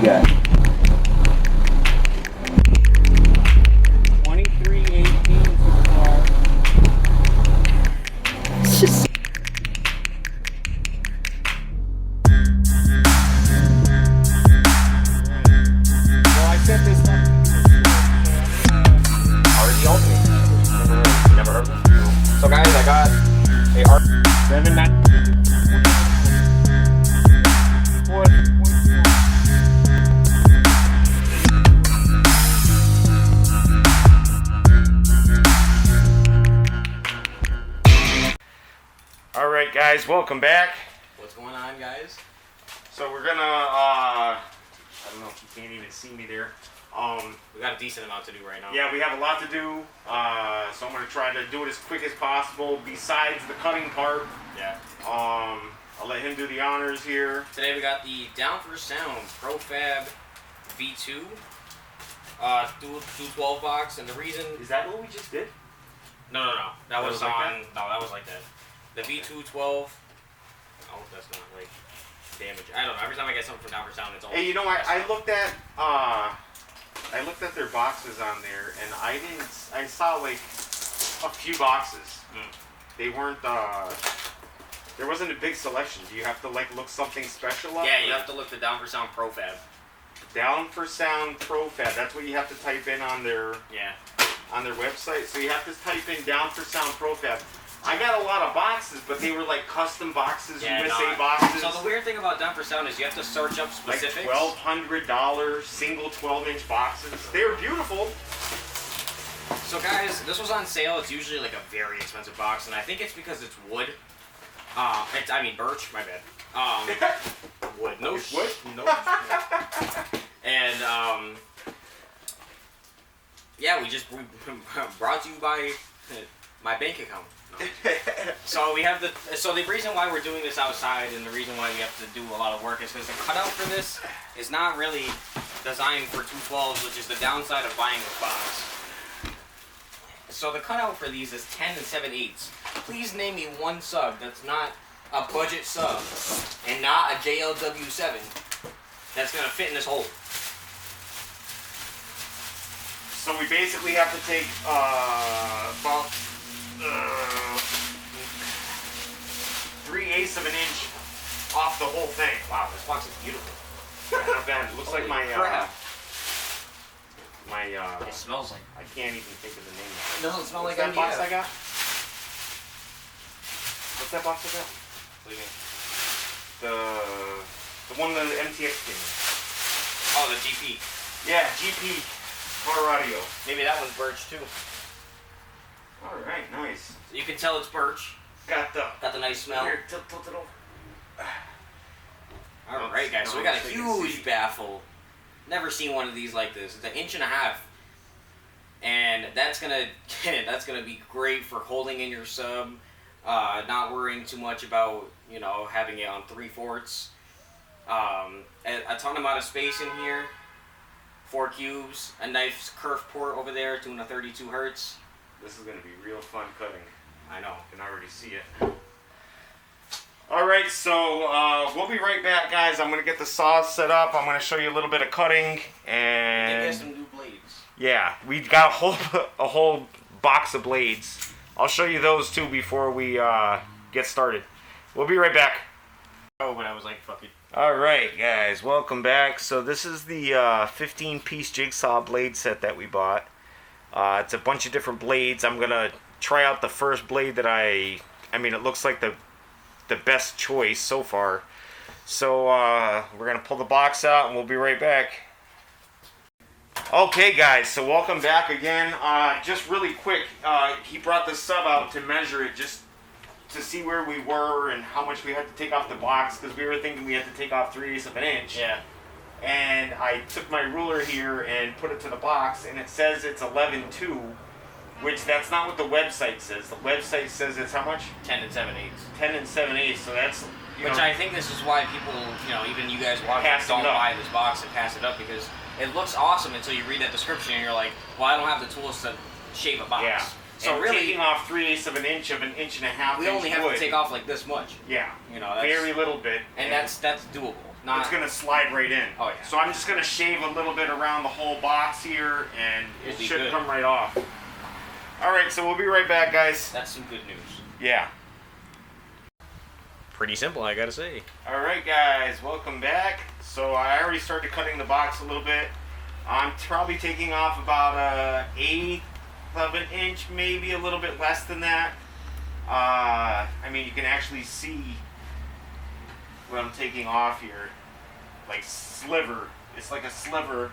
got? 2318 car. It's just... Well, I set this up. Already Alternator. Never heard of it. So guys, I got a R79. Alright guys, welcome back. What's going on, guys? So we're gonna, I don't know if you can't even see me there. We got a decent amount to do right now. Yeah, we have a lot to do, so I'm gonna try to do it as quick as possible besides the cutting part. Yeah. I'll let him do the honors here. Today we got the Down for Sound ProFab V2 212 box, and the reason... Is that what we just did? No. That was like on... that? No, that was like that. The V212... I hope that's not, like, damage. I don't know. Every time I get something from Down for Sound, it's always... Hey, you know, I looked at their boxes on there, and I saw like a few boxes. They weren't, there wasn't a big selection. Do you have to like look something special up? Yeah, you have to look the Down for Sound ProFab. Down for Sound ProFab. That's what you have to type in on their website. So you have to type in Down for Sound ProFab. I got a lot of boxes, but they were like custom boxes, USA boxes. So the weird thing about Down for Sound is you have to search up specifics. Like $1,200 single 12-inch boxes. They're beautiful. So guys, this was on sale. It's usually like a very expensive box, and I think it's because it's wood. I mean birch. My bad. Wood. No wood. No. And yeah, we brought to you by my bank account. No. So we have the reason why we're doing this outside, and the reason why we have to do a lot of work is because the cutout for this is not really designed for 212s, which is the downside of buying this box. So the cutout for these is 10 and 7/8. Please name me one sub that's not a budget sub and not a JLW7 that's gonna fit in this hole. So we basically have to take about 3/8 of an inch off the whole thing. Wow, this box is beautiful. Yeah, not bad. It looks like my crap. It smells like... I can't even think of the name of it. It doesn't smell What's like that box MDF. I got? What's that box I got? What do you mean? The one that the MTX came in. Oh, the GP. Yeah, GP car audio. Maybe that one's birch too. Alright, nice. So you can tell it's birch. Got the nice smell. Here, tilt it over. Alright guys, so we got a huge baffle. Never seen one of these like this. It's 1.5 inches. And that's gonna be great for holding in your sub, not worrying too much about, you know, having it on 3/4. A ton amount of space in here. 4 cubes, a nice kerf port over there doing a 32 hertz. This is gonna be real fun cutting. I know. I can already see it. Alright, so we'll be right back, guys. I'm gonna get the saws set up. I'm gonna show you a little bit of cutting, and Get some new blades. yeah, we got a whole box of blades. I'll show you those too before we get started. We'll be right back. Oh, but I was like, fuck it. Alright guys, welcome back. So this is the 15-piece jigsaw blade set that we bought. It's a bunch of different blades. I'm gonna try out the first blade that I mean, it looks like the best choice so far. So we're gonna pull the box out and we'll be right back. Okay guys, so welcome back again. Just really quick, he brought the sub out to measure it, just to see where we were and how much we had to take off the box, because we were thinking we had to take off 3/8 of an inch. Yeah. And I took my ruler here and put it to the box, and it says it's 11.2, which that's not what the website says. The website says it's how much? 10 and 7/8. 10 and 7/8. So that's Which I think this is why people, you know, even you guys watching don't buy this box and pass it up, because it looks awesome until you read that description and you're like, well, I don't have the tools to shape a box. Yeah. So and really, taking off 3/8 of an inch of 1.5 inches. we only have to take off like this much. Yeah. You know, that's very little bit. and that's doable. it's gonna slide right in. Oh yeah. So I'm just gonna shave a little bit around the whole box here, and it should come right off. All right, so we'll be right back, guys. That's some good news. Yeah. Pretty simple, I gotta say. All right, guys, welcome back. So I already started cutting the box a little bit. I'm probably taking off about a 1/8 of an inch, maybe a little bit less than that. I mean, you can actually see what I'm taking off here, like sliver. It's like a sliver.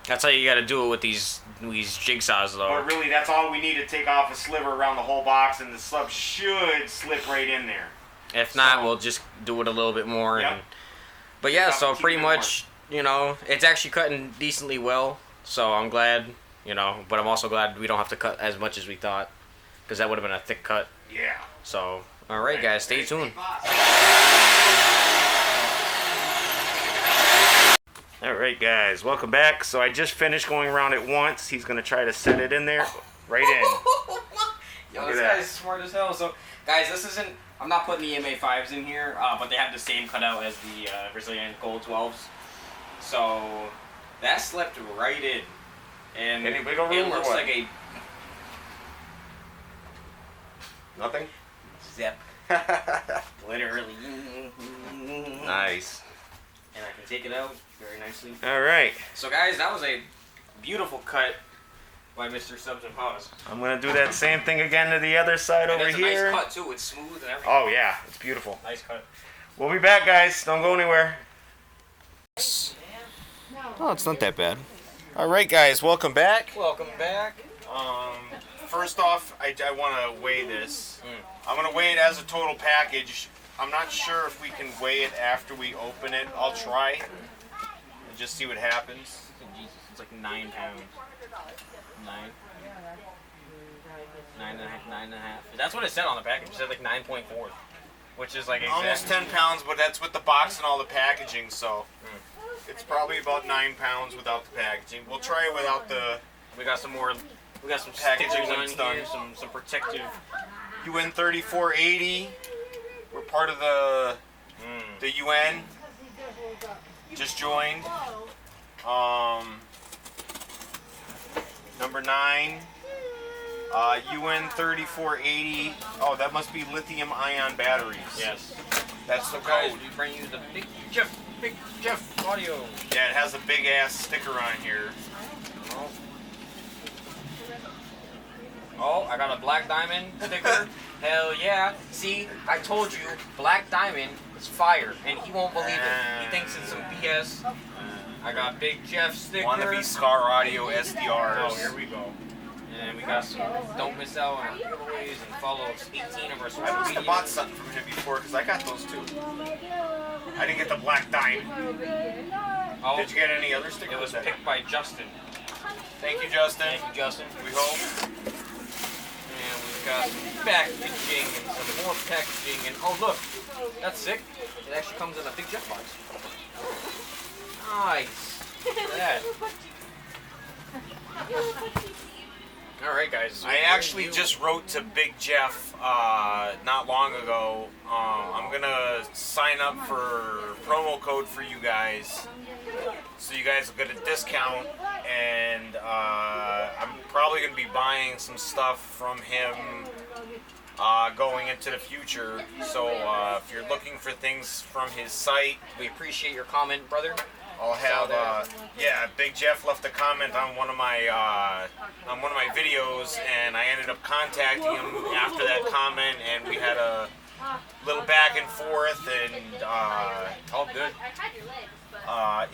That's how you gotta do it with these jigsaws, though. But really, that's all we need to take off a sliver around the whole box, and the sub should slip right in there. If not, we'll just do it a little bit more. Yep. And, but yeah, so pretty much, you know, it's actually cutting decently well. So I'm glad, you know, but I'm also glad we don't have to cut as much as we thought, because that would have been a thick cut. Yeah. So, all right, guys, stay tuned. All right, guys, welcome back. So I just finished going around it once. He's gonna try to set it in there, right in. Yo, this guy's smart as hell. So, guys, this isn't. I'm not putting the MA5s in here, but they have the same cutout as the Brazilian Gold 12s. So that slipped right in, and Any wiggle room it or looks what? like a Nothing. zip. Literally. Nice. And I can take it out very nicely. All right. So, guys, that was a beautiful cut by Mr. Subs and Paws. I'm gonna do that same thing again to the other side And over it's here. a nice cut too. It's smooth and everything. Oh yeah, it's beautiful. Nice cut. We'll be back, guys. Don't go anywhere. Oh, it's not that bad. All right, guys. Welcome back. Welcome back. First off, I want to weigh this. I'm gonna weigh it as a total package. I'm not sure if we can weigh it after we open it. I'll try and just see what happens. Jesus, it's like 9 pounds. 9. 9.5. That's what it said on the package. It said like 9.4, which is like Almost 10 pounds, but that's with the box and all the packaging, so it's probably about 9 pounds without the packaging. We'll try it without the. We got some more. We got some Packaging stickers when on it's done. here. Some protective. UN 3480. We're part of the UN. Just joined. Number 9. UN 3480. Oh, that must be lithium ion batteries. Yes. That's the Guys, code. we bring you the Big Jeff audio. Yeah, it has a big ass sticker on here. Oh, I got a Black Diamond sticker. Hell yeah. See, I told you, Black Diamond is fire, and he won't believe it. He thinks it's some BS. I got Big Jeff sticker. Wannabe Scar Audio SDRs. Oh, here we go. And we got some, don't miss out on our giveaways and follow 18 of our social I must media. have bought something from him before because I got those too. I didn't get the Black Diamond. Oh, Did you get any other stickers? it was picked by Justin. Thank you, Justin. Thank you, Justin. We hope. And we've got some packaging and some more packaging. And oh, look, that's sick. It actually comes in a Big Jeff box. Nice. Look at that. All right, guys. I actually just wrote to Big Jeff not long ago. I'm gonna sign up for promo code for you guys, so you guys will get a discount. And I'm probably gonna be buying some stuff from him going into the future. So if you're looking for things from his site, We appreciate your comment, brother. I'll have yeah. Big Jeff left a comment on one of my videos, and I ended up contacting him after that comment, and we had a little back and forth, and All good.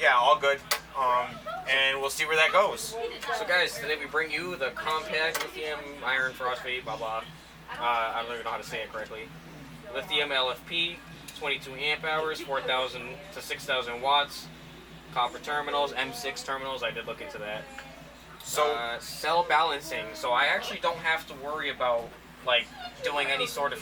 yeah, all good. And we'll see where that goes. So, guys, today we bring you the compact lithium iron phosphate, blah blah. I don't even know how to say it correctly. Lithium LFP, 22 amp hours, 4,000 to 6,000 watts. Copper terminals, M6 terminals. I did look into that. So Cell balancing. So I actually don't have to worry about like doing any sort of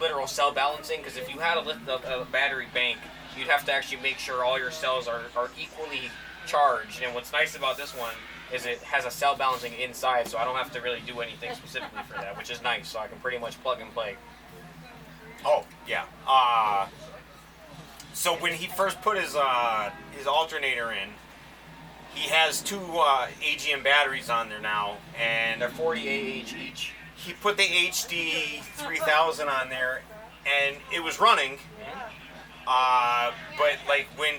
literal cell balancing, because if you had a battery bank, you'd have to actually make sure all your cells are equally charged. And what's nice about this one is it has a cell balancing inside, so I don't have to really do anything specifically for that, which is nice. So I can pretty much plug and play. oh yeah. So when he first put his alternator in, he has two AGM batteries on there now, and They're 40AH each. he put the HD3000 on there, and it was running. But like when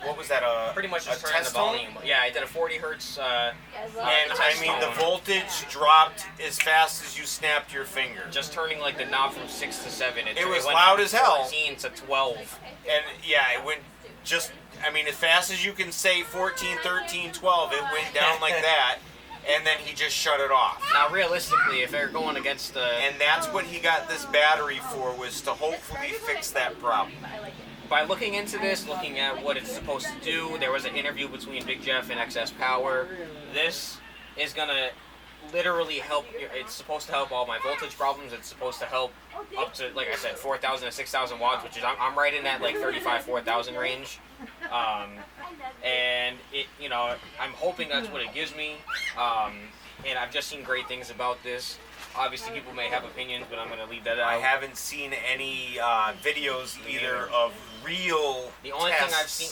what was that? Pretty much just a turning the test tone? volume. Yeah, I did a 40 hertz. And I mean the voltage dropped as fast as you snapped your finger. Just turning like the knob from 6 to 7. It was went loud from as hell. 14 to 12. And yeah, it went just, I mean, as fast as you can say 14, 13, 12, it went down like that, and then he just shut it off. Now, realistically, if they're going against the... And that's what he got this battery for, was to hopefully fix that problem. By looking into this, looking at what it's supposed to do, there was an interview between Big Jeff and XS Power. This is going to literally help. It's supposed to help all my voltage problems. It's supposed to help up to, like I said, 4,000 to 6,000 watts, which is, I'm right in that like 35, 4,000 range. And it, you know, I'm hoping that's what it gives me. And I've just seen great things about this. Obviously, people may have opinions, but I'm going to leave that out. I haven't seen any videos either of real The only thing I've seen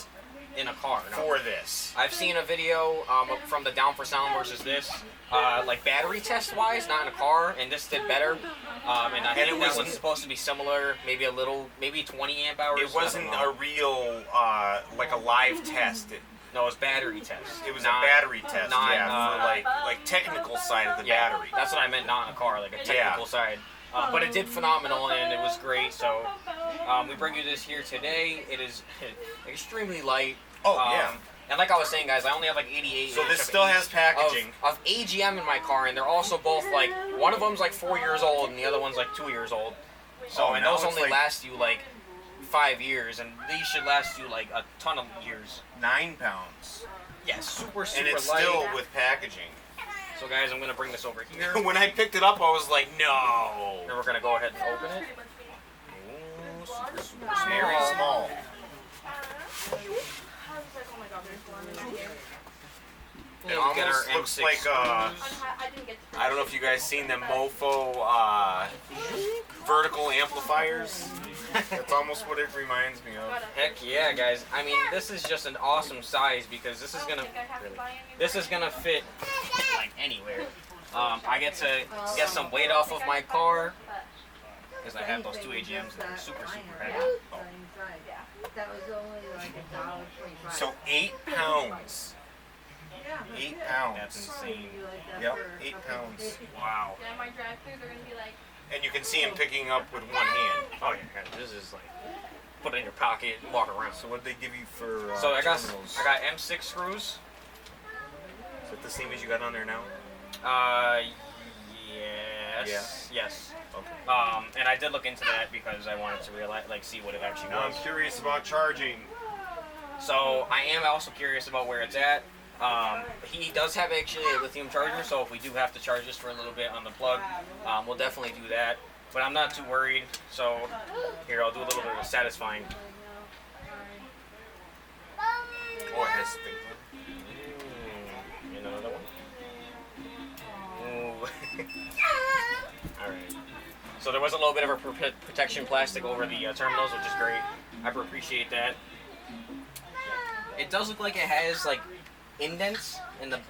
in a car for this. I've seen a video from the Down for Sound versus this, like battery test wise, not in a car, and this did better. And I think that was supposed to be similar, maybe a little, maybe 20 amp hours. It wasn't a real, like a live test. No, it was battery test. It was a battery test, for like technical side of the battery. That's what I meant, not in a car, like a technical side. But it did phenomenal, and it was great. So we bring you this here today. It is extremely light. Oh, yeah. And like I was saying, guys, I only have like 88. So this still has packaging of AGM in my car, and they're also both like, one of them's like 4 years old, and the other one's like 2 years old. So and those only last you like 5 years, and these should last you like a ton of years. 9 pounds. Yes, super light. And it's still with packaging. So guys, I'm gonna bring this over here. When I picked it up, I was like, no. Then we're gonna go ahead and open it. Ooh, super small. Very small. It almost looks like I don't know if you guys seen them Mofo vertical amplifiers. That's almost what it reminds me of. Heck yeah, guys! I mean, this is just an awesome size because this is gonna fit like anywhere. I get to get some weight off of my car because I have those two AGMs that are super heavy. Oh. So 8 pounds. 8 pounds. That's insane. Yep, 8 pounds. Wow. And you can see him picking up with one hand. Oh yeah, this is like put it in your pocket, and walk around. So what did they give you for? So I got terminals? M6 screws. Is that the same as you got on there now? Yes. Yeah. Yes. Okay. And I did look into that because I wanted to realize, like, see what it actually Now I'm was. curious about charging. So I am also curious about where it's at. He does have actually a lithium charger, so if we do have to charge this for a little bit on the plug, we'll definitely do that. But I'm not too worried. So here, I'll do a little bit of satisfying. Oh, it has things. Another one. Ooh. All right. So there was a little bit of a protection plastic over the terminals, which is great. I appreciate that. It does look like it has like indents in the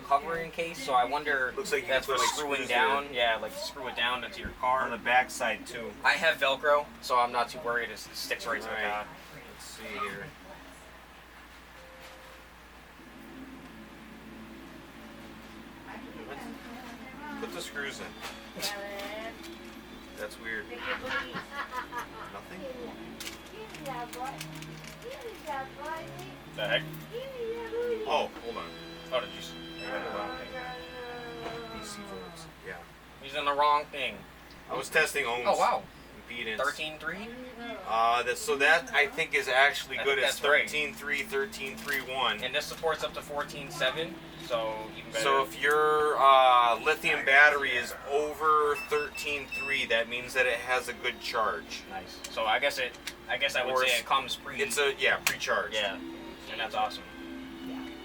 covering case, so I wonder. Looks like that's for screwing down. Yeah, like screw it down into your car. On the back side too. I have Velcro, so I'm not too worried. It sticks right to the car. Let's see here. Put the screws in. That's weird. Nothing? The heck? Oh, hold on. Oh, did you? I got the wrong thing. DC volts. Yeah. He's in the wrong thing. I was testing ohms. Oh wow. Impedance. 13.3. So that I think is actually good. It's That's great. 13.3, 13.3.1. And this supports up to 14.7, so even better. So if your lithium battery is over 13.3, that means that it has a good charge. Nice. So I guess I would say it comes pre. It's pre-charged. Yeah, and that's awesome.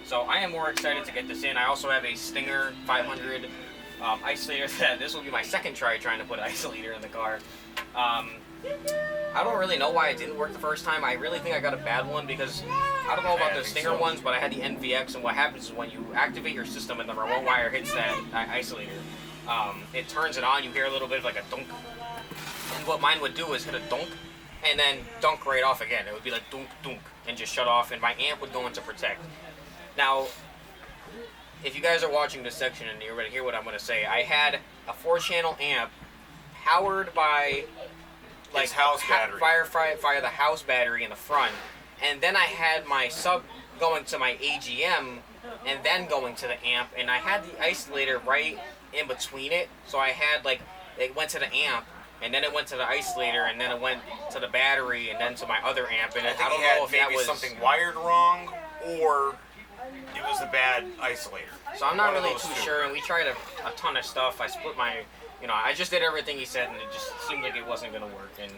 So I am more excited to get this in. I also have a Stinger 500 isolator. This will be my second try trying to put an isolator in the car. I don't really know why it didn't work the first time. I really think I got a bad one because I don't know about the Stinger ones, but I had the NVX, and what happens is when you activate your system and the remote wire hits that isolator, it turns it on. You hear a little bit of like a dunk, and what mine would do is hit a dunk and then dunk right off again. It would be like dunk dunk and just shut off, and my amp would go into protect. Now, if you guys are watching this section and you're going to hear what I'm going to say, I had a 4-channel amp powered by like house battery. Fire the house battery in the front, and then I had my sub going to my AGM and then going to the amp, and I had the isolator right in between it, so I had like it went to the amp and then it went to the isolator and then it went to the battery and then to my other amp, and I don't know if that was something wired wrong or it was a bad isolator. So I'm not really too sure, and we tried a ton of stuff. I split my, I just did everything he said, and it just seemed like it wasn't going to work. And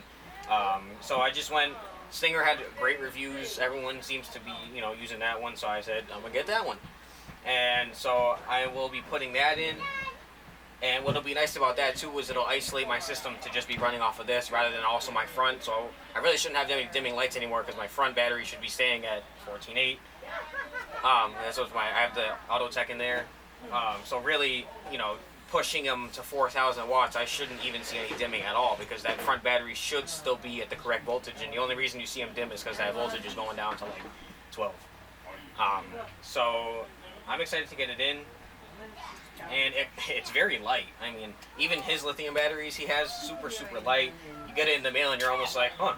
so I just went, Stinger had great reviews. Everyone seems to be, using that one, so I said, I'm going to get that one. And so I will be putting that in. And what'll be nice about that, too, is it'll isolate my system to just be running off of this rather than also my front. So I really shouldn't have any dimming lights anymore because my front battery should be staying at 14.8. That's what's I have the Autotech in there. So really, pushing them to 4,000 watts, I shouldn't even see any dimming at all because that front battery should still be at the correct voltage. And the only reason you see them dim is because that voltage is going down to like 12. So I'm excited to get it in. And it's very light. I mean, even his lithium batteries he has super, super light. You get it in the mail and you're almost like, huh.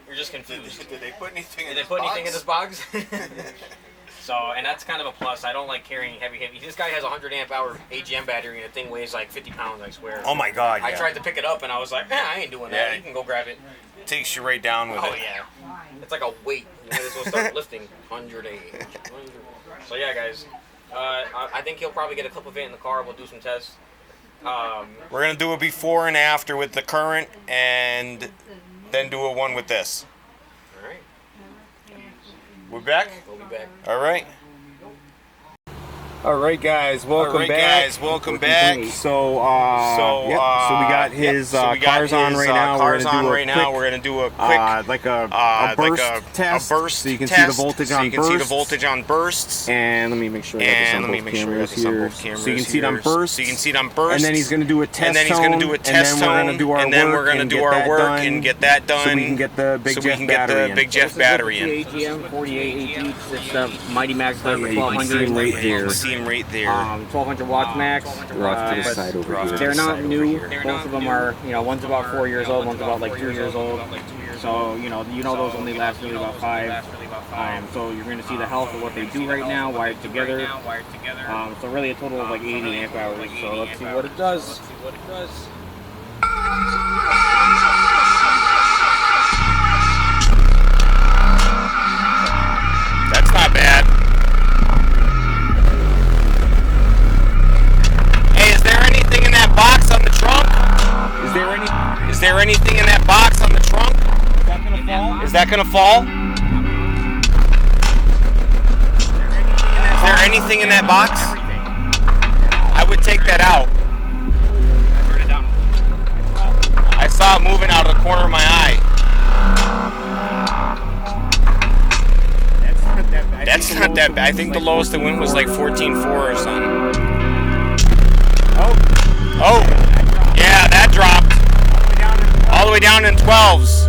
You're just confused. Did they put anything in this box? So, and that's kind of a plus. I don't like carrying heavy. This guy has a 100 amp hour AGM battery and the thing weighs like 50 pounds, I swear. Oh my god, yeah. I tried to pick it up and I was like, I ain't doing that. You can go grab it. Takes you right down with it. Oh yeah. It's like a weight. You might as well start lifting 100 AH. So yeah, guys. I think he'll probably get a clip of it in the car. We'll do some tests. We're going to do a before and after with the current and then do a one with this. All right. We're back? We'll be back. All right. All right, guys, welcome back. So, so we got his cars on right now. We're gonna do a quick, like a burst test, so you can see the voltage on bursts. And let me make sure I got this on both cameras here. So you can see it on bursts. And then he's gonna do a test tone. And then we're gonna do our work and get that done. So we can get the big Jeff battery in. AGM 48AH. It's the Mighty Max 1200 right there. Right there. 1200 watts max. We're off to the side over here. They're not new. Both of them are, one's about 4 years old, one's about like 2 years old. So, those only last really about 5. So you're going to see the health of what they do right now, wired together. So really a total of like 80 amp hours. So let's see what it does. That's not bad. Box on the trunk? Is there anything in that box on the trunk? Is that gonna fall? Is there anything in that box? I would take that out. I saw it moving out of the corner of my eye. That's not that bad. I think the lowest it went was like 14.4 or something. Oh, yeah, that dropped. All the way down in 12s.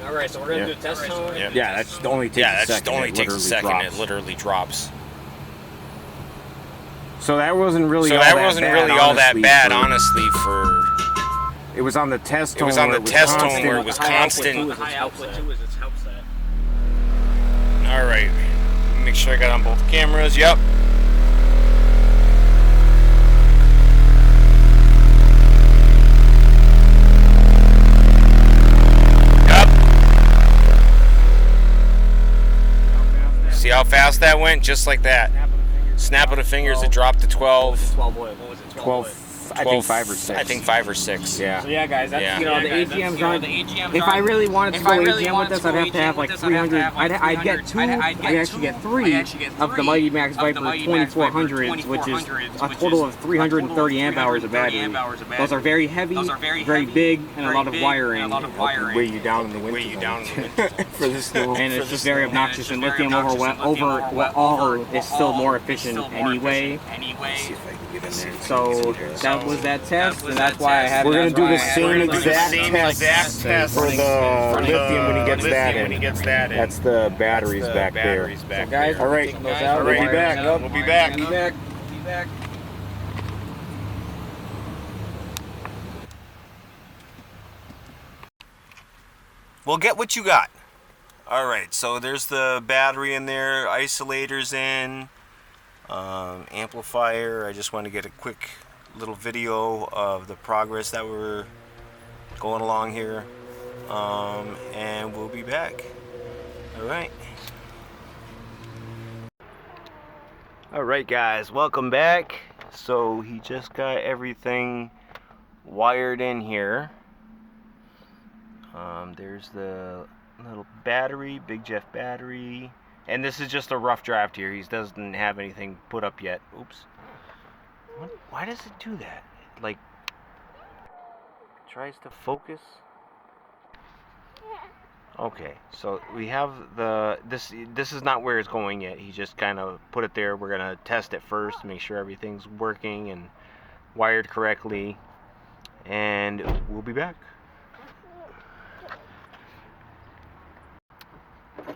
All right, so we're gonna do a test tone. Yeah, that just only takes a second. It literally drops. So that wasn't really all that bad, honestly. It was on the test tone. Where it was constant. The high output too is it helps that. All right, make sure I got on both cameras. Yep. See how fast that went? Just like that. Snap of the fingers, it dropped to 12. 12 what was it? 12 I think 5 or 6. I think 5 or 6. Yeah. So yeah, guys, that's You know, the AGMs aren't. If I really wanted to go AGM with this, I'd have to have like 300. I'd get 2. I'd actually get 3 of the Mighty Max Viper 2400s, which is a total of 330 amp hours of battery. Those are very heavy, very big, and a lot of wiring. Weigh you down in the winter. For the snow. And it's just very obnoxious. And lithium overall is still more efficient anyway. So that was that test, and that's why I had. We're gonna do the same exact test for the lithium when he gets that in. That's the batteries back there. So guys, all right, we'll be back. We'll be back. Well, get what you got. All right, so there's the battery in there, isolators in, amplifier. I just want to get a quick little video of the progress that we're going along here, and we'll be back. All right. All right, guys, welcome back. So he just got everything wired in here. There's the little battery, Big Jeff battery, and this is just a rough draft here. He doesn't have anything put up yet. Oops. Why does it do that? Like, tries to focus. Okay, so we have the this is not where it's going yet. He just kind of put it there. We're gonna test it first, make sure everything's working and wired correctly, and we'll be back.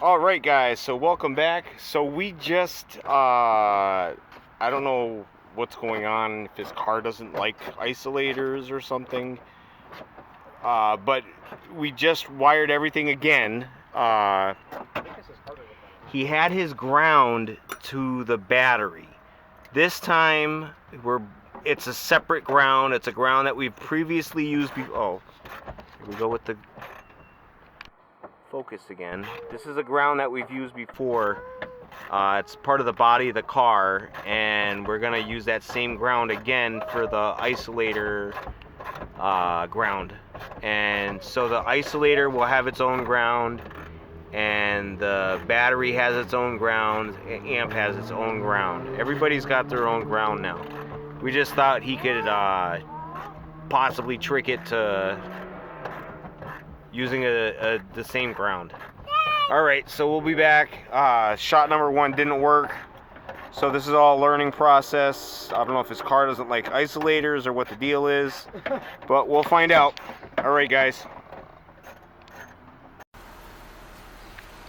All right, guys, so welcome back. So we just I don't know what's going on, if his car doesn't like isolators or something, but we just wired everything again. He had his ground to the battery. This time it's a separate ground. It's a ground that we've previously used here we go with the focus again. This is a ground that we've used before. It's part of the body of the car, and we're gonna use that same ground again for the isolator ground. And so the isolator will have its own ground, and the battery has its own ground, amp has its own ground. Everybody's got their own ground now. We just thought he could possibly trick it to using the same ground. Alright, so we'll be back. Shot number 1 didn't work, so this is all a learning process. I don't know if his car doesn't like isolators or what the deal is, but we'll find out. Alright, guys.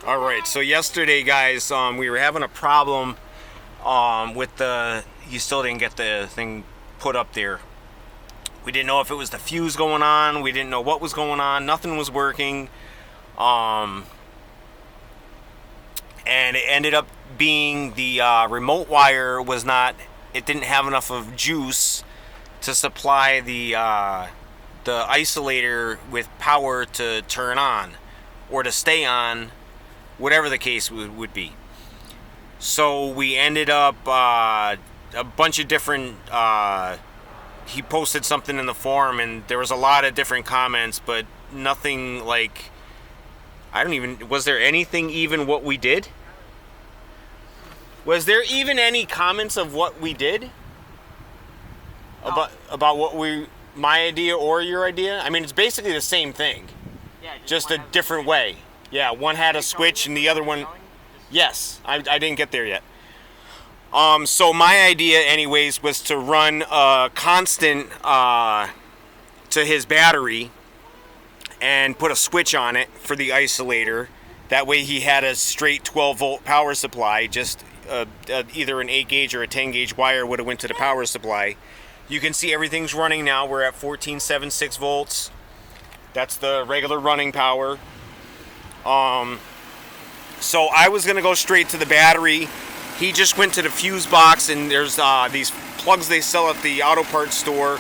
Alright, so yesterday, guys, we were having a problem with you still didn't get the thing put up there. We didn't know if it was the fuse going on. We didn't know what was going on. Nothing was working. And it ended up being the remote wire was not, it didn't have enough of juice to supply the isolator with power to turn on or to stay on, whatever the case would be. So we ended up a bunch of different he posted something in the forum, and there was a lot of different comments, but nothing like, was there anything even what we did? Was there even any comments of what we did? About what my idea or your idea? I mean, it's basically the same thing. Yeah, just a different way. Yeah, one had a switch and the other one, yes, I didn't get there yet. So my idea anyways was to run a constant to his battery and put a switch on it for the isolator. That way he had a straight 12 volt power supply. Just either an 8 gauge or a 10 gauge wire would have went to the power supply. You can see everything's running now. We're at 14.76 volts. That's the regular running power. So I was gonna go straight to the battery. He just went to the fuse box, and there's these plugs they sell at the auto parts store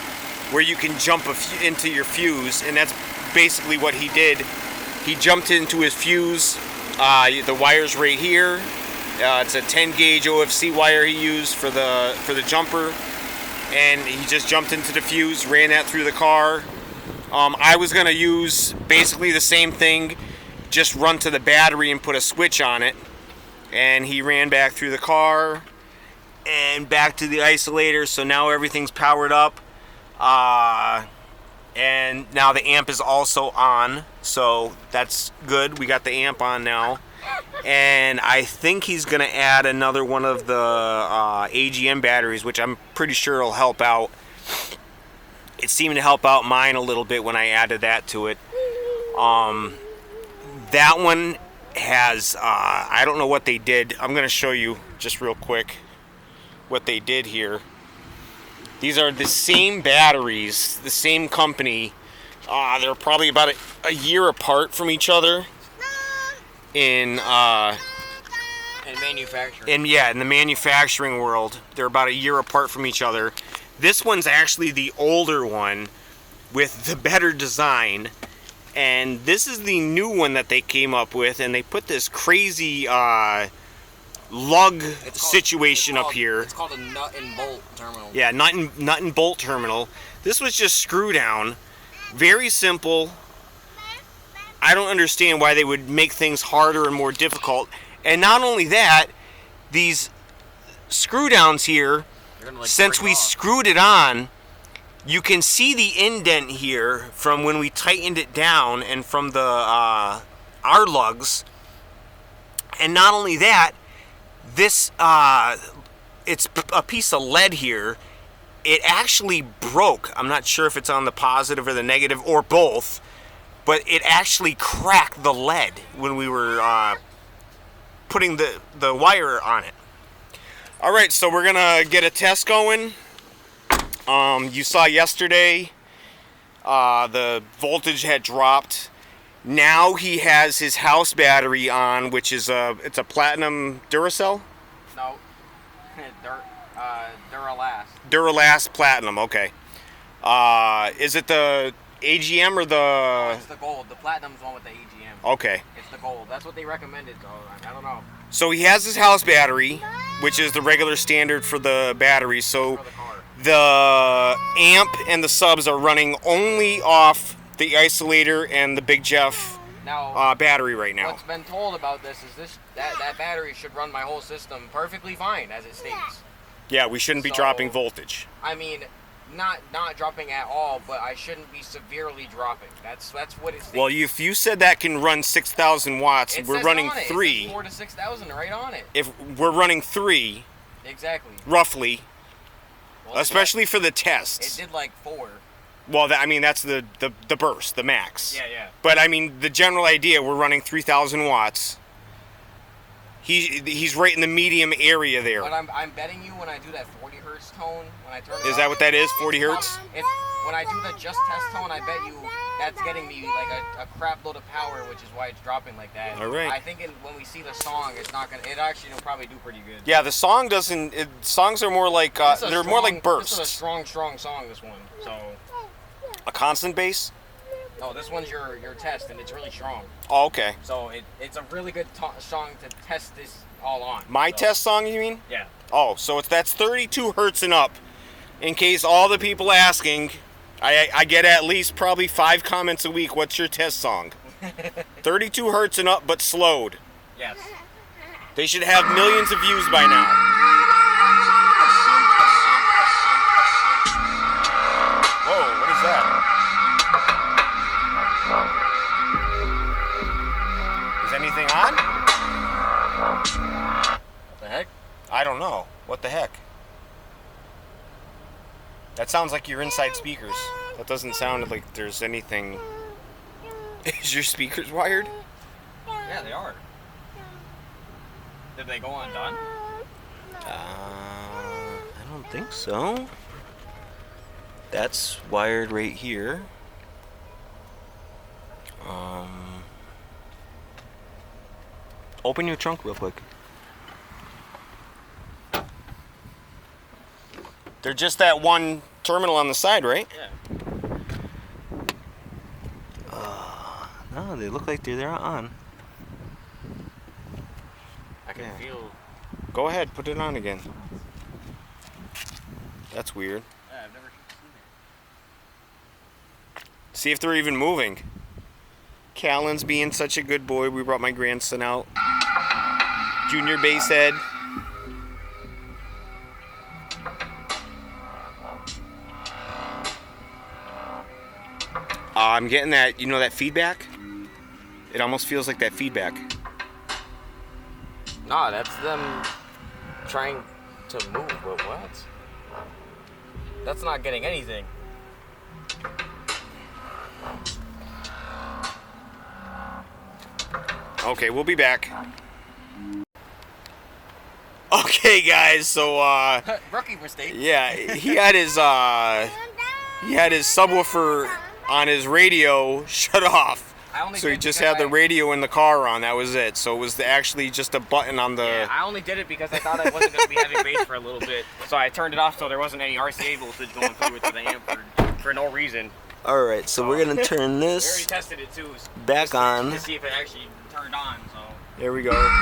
where you can jump into your fuse, and that's basically what he did. He jumped into his fuse. The wire's right here. It's a 10 gauge OFC wire he used for the jumper, and he just jumped into the fuse, ran that through the car. I was gonna use basically the same thing, just run to the battery and put a switch on it, and he ran back through the car and back to the isolator. So now everything's powered up, and now the amp is also on, so that's good. We got the amp on now, and I think he's gonna add another one of the AGM batteries, which I'm pretty sure will help out. It seemed to help out mine a little bit when I added that to it. That one has, I don't know what they did. I'm going to show you just real quick what they did here. These are the same batteries, the same company. They're probably about a year apart from each other in manufacturing. In the manufacturing world. They're about a year apart from each other. This one's actually the older one with the better design, and this is the new one that they came up with, and they put this crazy lug situation up here. It's called a nut and bolt terminal. Yeah, nut and bolt terminal. This was just screw down. Very simple. I don't understand why they would make things harder and more difficult. And not only that, these screw downs here, since we screwed it on, you can see the indent here from when we tightened it down and from the our lugs. And not only that, this it's a piece of lead here. It actually broke. I'm not sure if it's on the positive or the negative or both, but it actually cracked the lead when we were putting the wire on it. All right, so we're gonna get a test going. You saw yesterday the voltage had dropped. Now he has his house battery on, which is it's a platinum Duracell? No, Duralast. Duralast platinum, okay. Is it the AGM or the... No, it's the gold. The platinum's one with the AGM. Okay. It's the gold. That's what they recommended, so I don't know. So he has his house battery, which is the regular standard for the battery. So the amp and the subs are running only off the Isolator and the Big Jeff battery right now. What's been told about this is that battery should run my whole system perfectly fine, as it states. Yeah, we shouldn't be dropping voltage. I mean, not dropping at all, but I shouldn't be severely dropping. That's what it states. Well, if you said that can run 6,000 watts, we're running 3. It says 4 to 6,000 right on it. If we're running 3, exactly, roughly, well, especially for the tests. It did like 4. Well, I mean, that's the burst, the max. Yeah, yeah. But I mean, the general idea, we're running 3,000 watts. He's right in the medium area there. But I'm betting you when I do that 40 hertz tone, when I turn it Is that what that is, 40 hertz? When I do the just test tone, I bet you that's getting me like a crap load of power, which is why it's dropping like that. All right. I think when we see the song, it's not gonna. It actually will probably do pretty good. Yeah, the song doesn't. Songs are more like they're more like bursts. This is a strong song. This one. So. A constant bass? No, this one's your test, and it's really strong. Oh, okay. So it's a really good song to test this all on. My test song, you mean? Yeah. Oh, so that's 32 hertz and up. In case all the people asking, I get at least probably 5 comments a week. What's your test song? 32 hertz and up, but slowed. Yes. They should have millions of views by now. Whoa, what is that? Is anything on? What the heck? I don't know. What the heck? That sounds like your inside speakers. That doesn't sound like there's anything. Is your speakers wired? Yeah, they are. Did they go undone? I don't think so. That's wired right here. Open your trunk real quick. They're just that one terminal on the side, right? Yeah. No, they look like they're on. I can feel. Go ahead, put it on again. That's weird. See if they're even moving. Callan's being such a good boy. We brought my grandson out. Junior bass head. I'm getting that, you know, that feedback? It almost feels like that feedback. Nah, that's them trying to move, but what? That's not getting anything. Okay, we'll be back. Okay, guys, so rookie mistake. yeah, he had his subwoofer on his radio shut off. So he just had the radio in the car on. That was it. So it was actually just a button on the. Yeah, I only did it because I thought I wasn't going to be having bass for a little bit. So I turned it off so there wasn't any RCA voltage going through it to the amp for no reason. All right, so we're gonna turn We this already tested it too. back on. To see if it actually turned on. So. There we go. All right.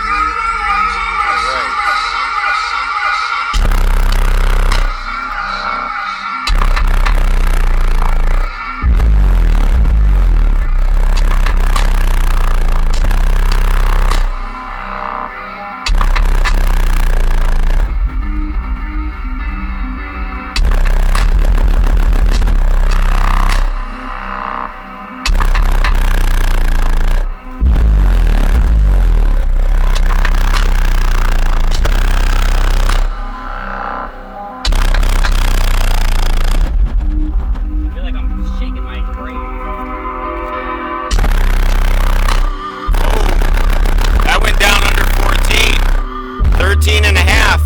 And a half.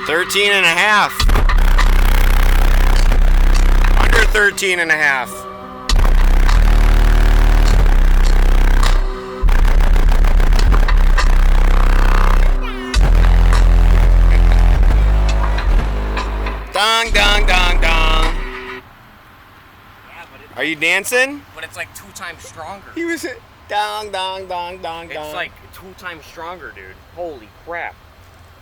13 and a half. Under 13 and a half. Dong, dong, dong, dong. Yeah, Are you dancing? But it's like 2 times stronger. He was dong, dong, dong, dong, dong. It's like 2 times stronger, dude. Holy crap.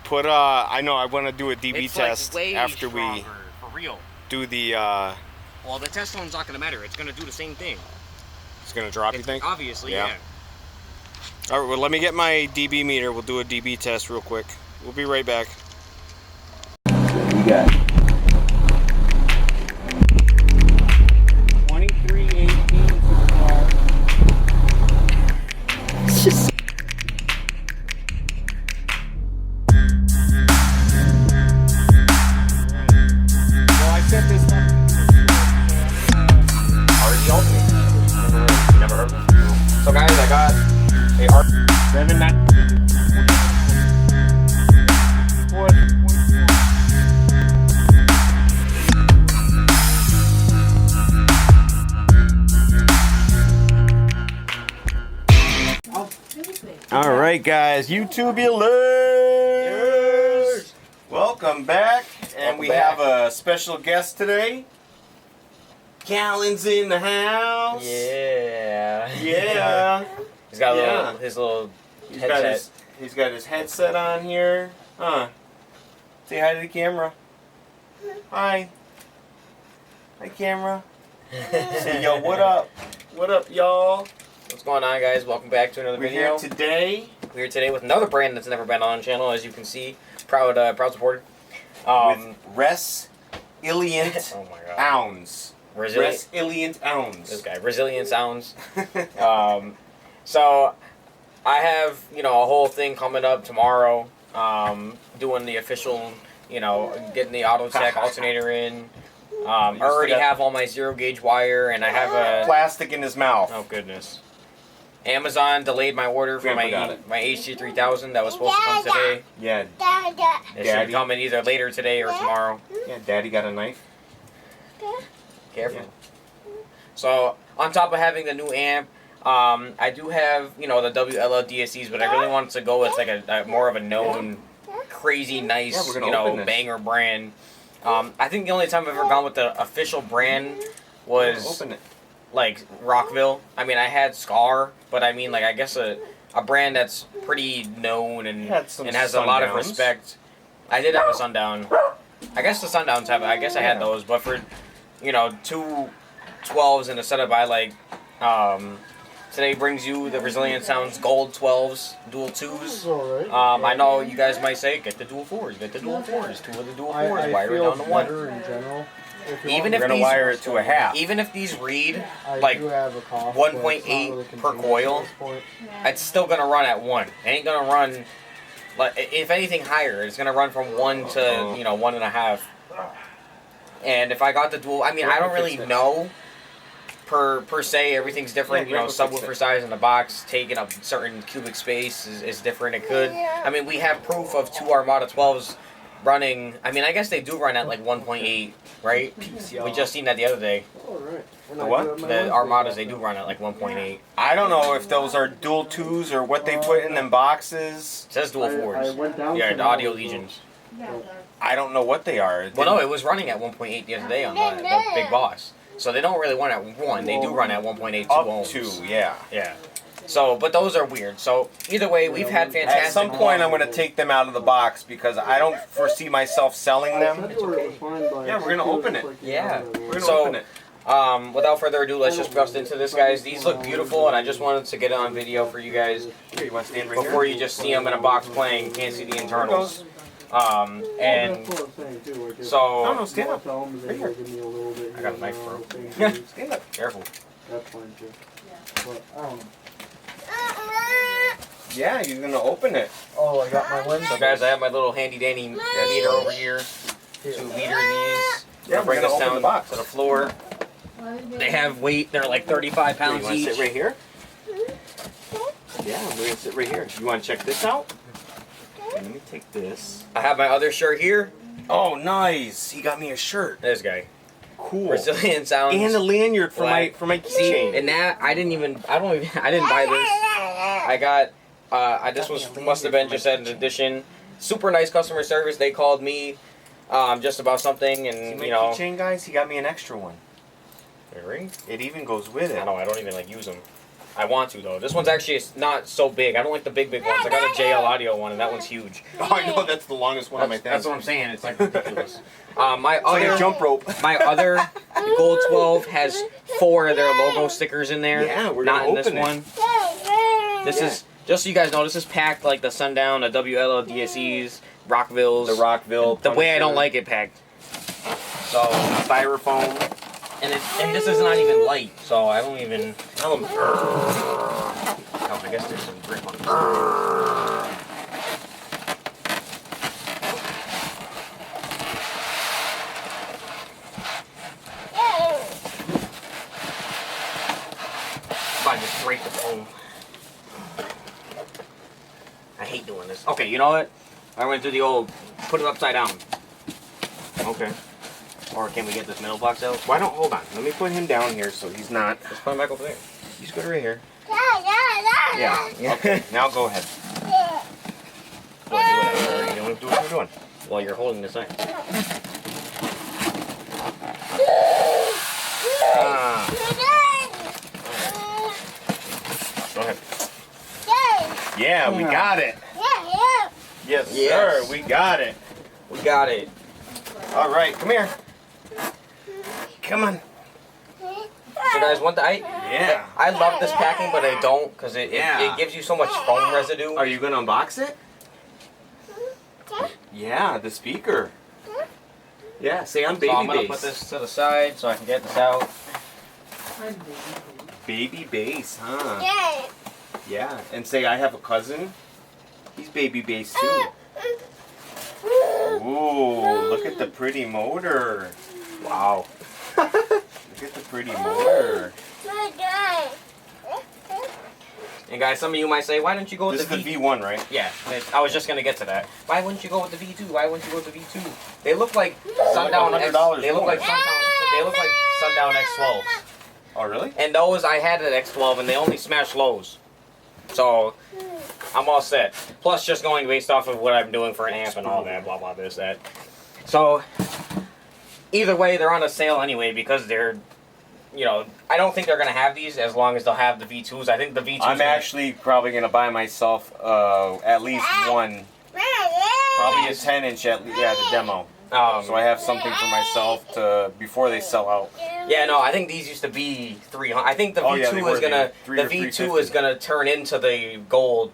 Put I know I want to do a DB It's test like way after stronger, we for real. do the Well, the test one's not gonna matter. It's gonna do the same thing. it's gonna drop, you think? Obviously, Yeah. yeah. All right, well, let me get my DB meter. We'll do a DB test real quick. We'll be right back. You got 2318 superstar. Well, I set this one. Already alternator. Never heard of it. So guys, I got a R79. All right, guys, YouTubulars, welcome back, and we have a special guest today. Callan's in the house. Yeah. Yeah. He's got his little headset. He's got his headset on here. Huh. Say hi to the camera. Hi. Hi, camera. Say, yo, what up? What up, y'all? What's going on, guys? Welcome back to another video. We're here today with another brand that's never been on the channel, as you can see. Proud supporter. With Resilient oh my God. Ounds. Resilient Ounds. This guy, Resilient Sounds. So I have, a whole thing coming up tomorrow. Doing the official, getting the Autotech alternator in. I already have all my 0-gauge wire, and I have a plastic in his mouth. Oh goodness. Amazon delayed my order for my HD3000 that was supposed to come today. Yeah. It should be coming either later today or tomorrow. Yeah, Daddy got a knife. Careful. Yeah. So, on top of having the new amp, I do have, the WLL DSCs, but I really wanted to go with like a more of a known, crazy, nice, banger brand. I think the only time I've ever gone with the official brand was like Rockville. I mean, I had Scar, but I mean, like, I guess a brand that's pretty known and has a lot of respect. I did have a Sundown. I guess the Sundowns have it. I guess I had those, but for, you know, 2 12s in a setup I like, today brings you the Resilient Sounds Gold 12s, dual 2s. I know you guys might say, get the dual 4s, get the dual 4s, 2 of the dual 4s, wire it down to 1. In general, Even if these wire it to a half. Even if these read like 1.8 per coil, it's still gonna run at 1. It ain't gonna run, like, if anything higher, it's gonna run from 1 to, you know, 1.5. And if I got the dual, I mean, I don't really know. Per se, everything's different. You know, subwoofer size in the box, taking up certain cubic space is different. It could. I mean, we have proof of 2 Armada 12s running. I mean, I guess they do run at like 1.8, right? We just seen that the other day. The what? The Armadas, they do run at like 1.8. I don't know if those are dual 2s or what they put in them boxes. It says dual 4s. Yeah, the Audio Legions. I don't know what they are. Well, no, it was running at 1.8 the other day on the Big Boss. So they don't really run at 1. They do run at 1.82 ohms. 2, yeah. Yeah. So, but those are weird. So either way, we've had fantastic. At some point, I'm going to take them out of the box because I don't foresee myself selling them. Yeah, we're going to open it. Yeah. We're going to open it. Without further ado, let's just bust into this, guys. These look beautiful, and I just wanted to get it on video for you guys. Here, you want to stand right before here? you just see them in a box playing, you can't see the internals. And so no, stand up. Right here. I got a knife, bro. Yeah, stand up. Careful. That's fine too. But, yeah, you're gonna open it. oh, I got my lens. So, guys, I have my little handy dandy meter over here to meter these. Yeah, bring this down the box to the floor. They have weight. They're like 35 pounds each. You want to sit right here? Yeah, we're gonna sit right here. You want to check this out? Okay, let me take this. I have my other shirt here. Oh, nice! He got me a shirt. This guy. Cool. Resilient Sounds. And a lanyard for my keychain. And that I didn't buy this. I got this must have been just an addition. Super nice customer service. They called me just about something, and See you my know. keychain, guys. He got me an extra one. Really? It even goes with it. I don't even like use them. I want to though. This one's actually not so big. I don't like the big ones. I got a JL Audio one, and that one's huge. Oh, I know that's the longest one on my thing. That's what I'm saying. It's like ridiculous. My it's like a jump rope. My other Gold 12 has 4 of their logo stickers in there. Yeah, we're not gonna in this open it. one. This is just so you guys know. This is packed like the Sundown, the WL DSEs, Rockvilles. The Rockville. The way I don't like it packed. So styrofoam. And this is not even light, so I don't even tell them. Oh, I guess there's some grip on this. If I just break the foam. I hate doing this. Okay, you know what? I went to the old put it upside down. Okay. Or can we get this middle box out? Why don't, hold on. Let me put him down here so he's not. Let's put him back over there. He's good right here. Yeah. Okay, now go ahead. Do whatever you're doing. Do what you're doing. While you're holding this thing. Go ahead. Yeah, we got it. Yes, Yes. sir. We got it. We got it. All right, come here. Come on. So guys, I love this packing, but I don't because it gives you so much foam residue. Are you gonna unbox it? Yeah, the speaker. Yeah, say I'm baby So I'm gonna bass. put this to the side so I can get this out. Baby bass, huh? Yeah, and say I have a cousin. He's baby bass too. Ooh, look at the pretty motor. Wow. Look at the pretty motor. And guys, some of you might say, why don't you go with This the is the V1, right? Yeah, I was just gonna get to that. Why wouldn't you go with the V2? Why wouldn't you go with the V2? They look like Sundown X. $100 They look more. like Sundown X12s. Oh, really? And those I had at X12, and they only smash lows. So I'm all set. Plus, just going based off of what I'm doing for an amp and all that, blah blah this that. So either way, they're on a sale anyway because they're. You know, I don't think they're going to have these as long as they'll have the V2s. I think the V2s... I'm actually probably going to buy myself at least one. Probably a 10-inch, the demo. So I have something for myself to before they sell out. Yeah, no, I think these used to be 300. I think the Oh, V2 yeah, they were. is gonna They were the 3 or V2 350. is gonna turn into the gold,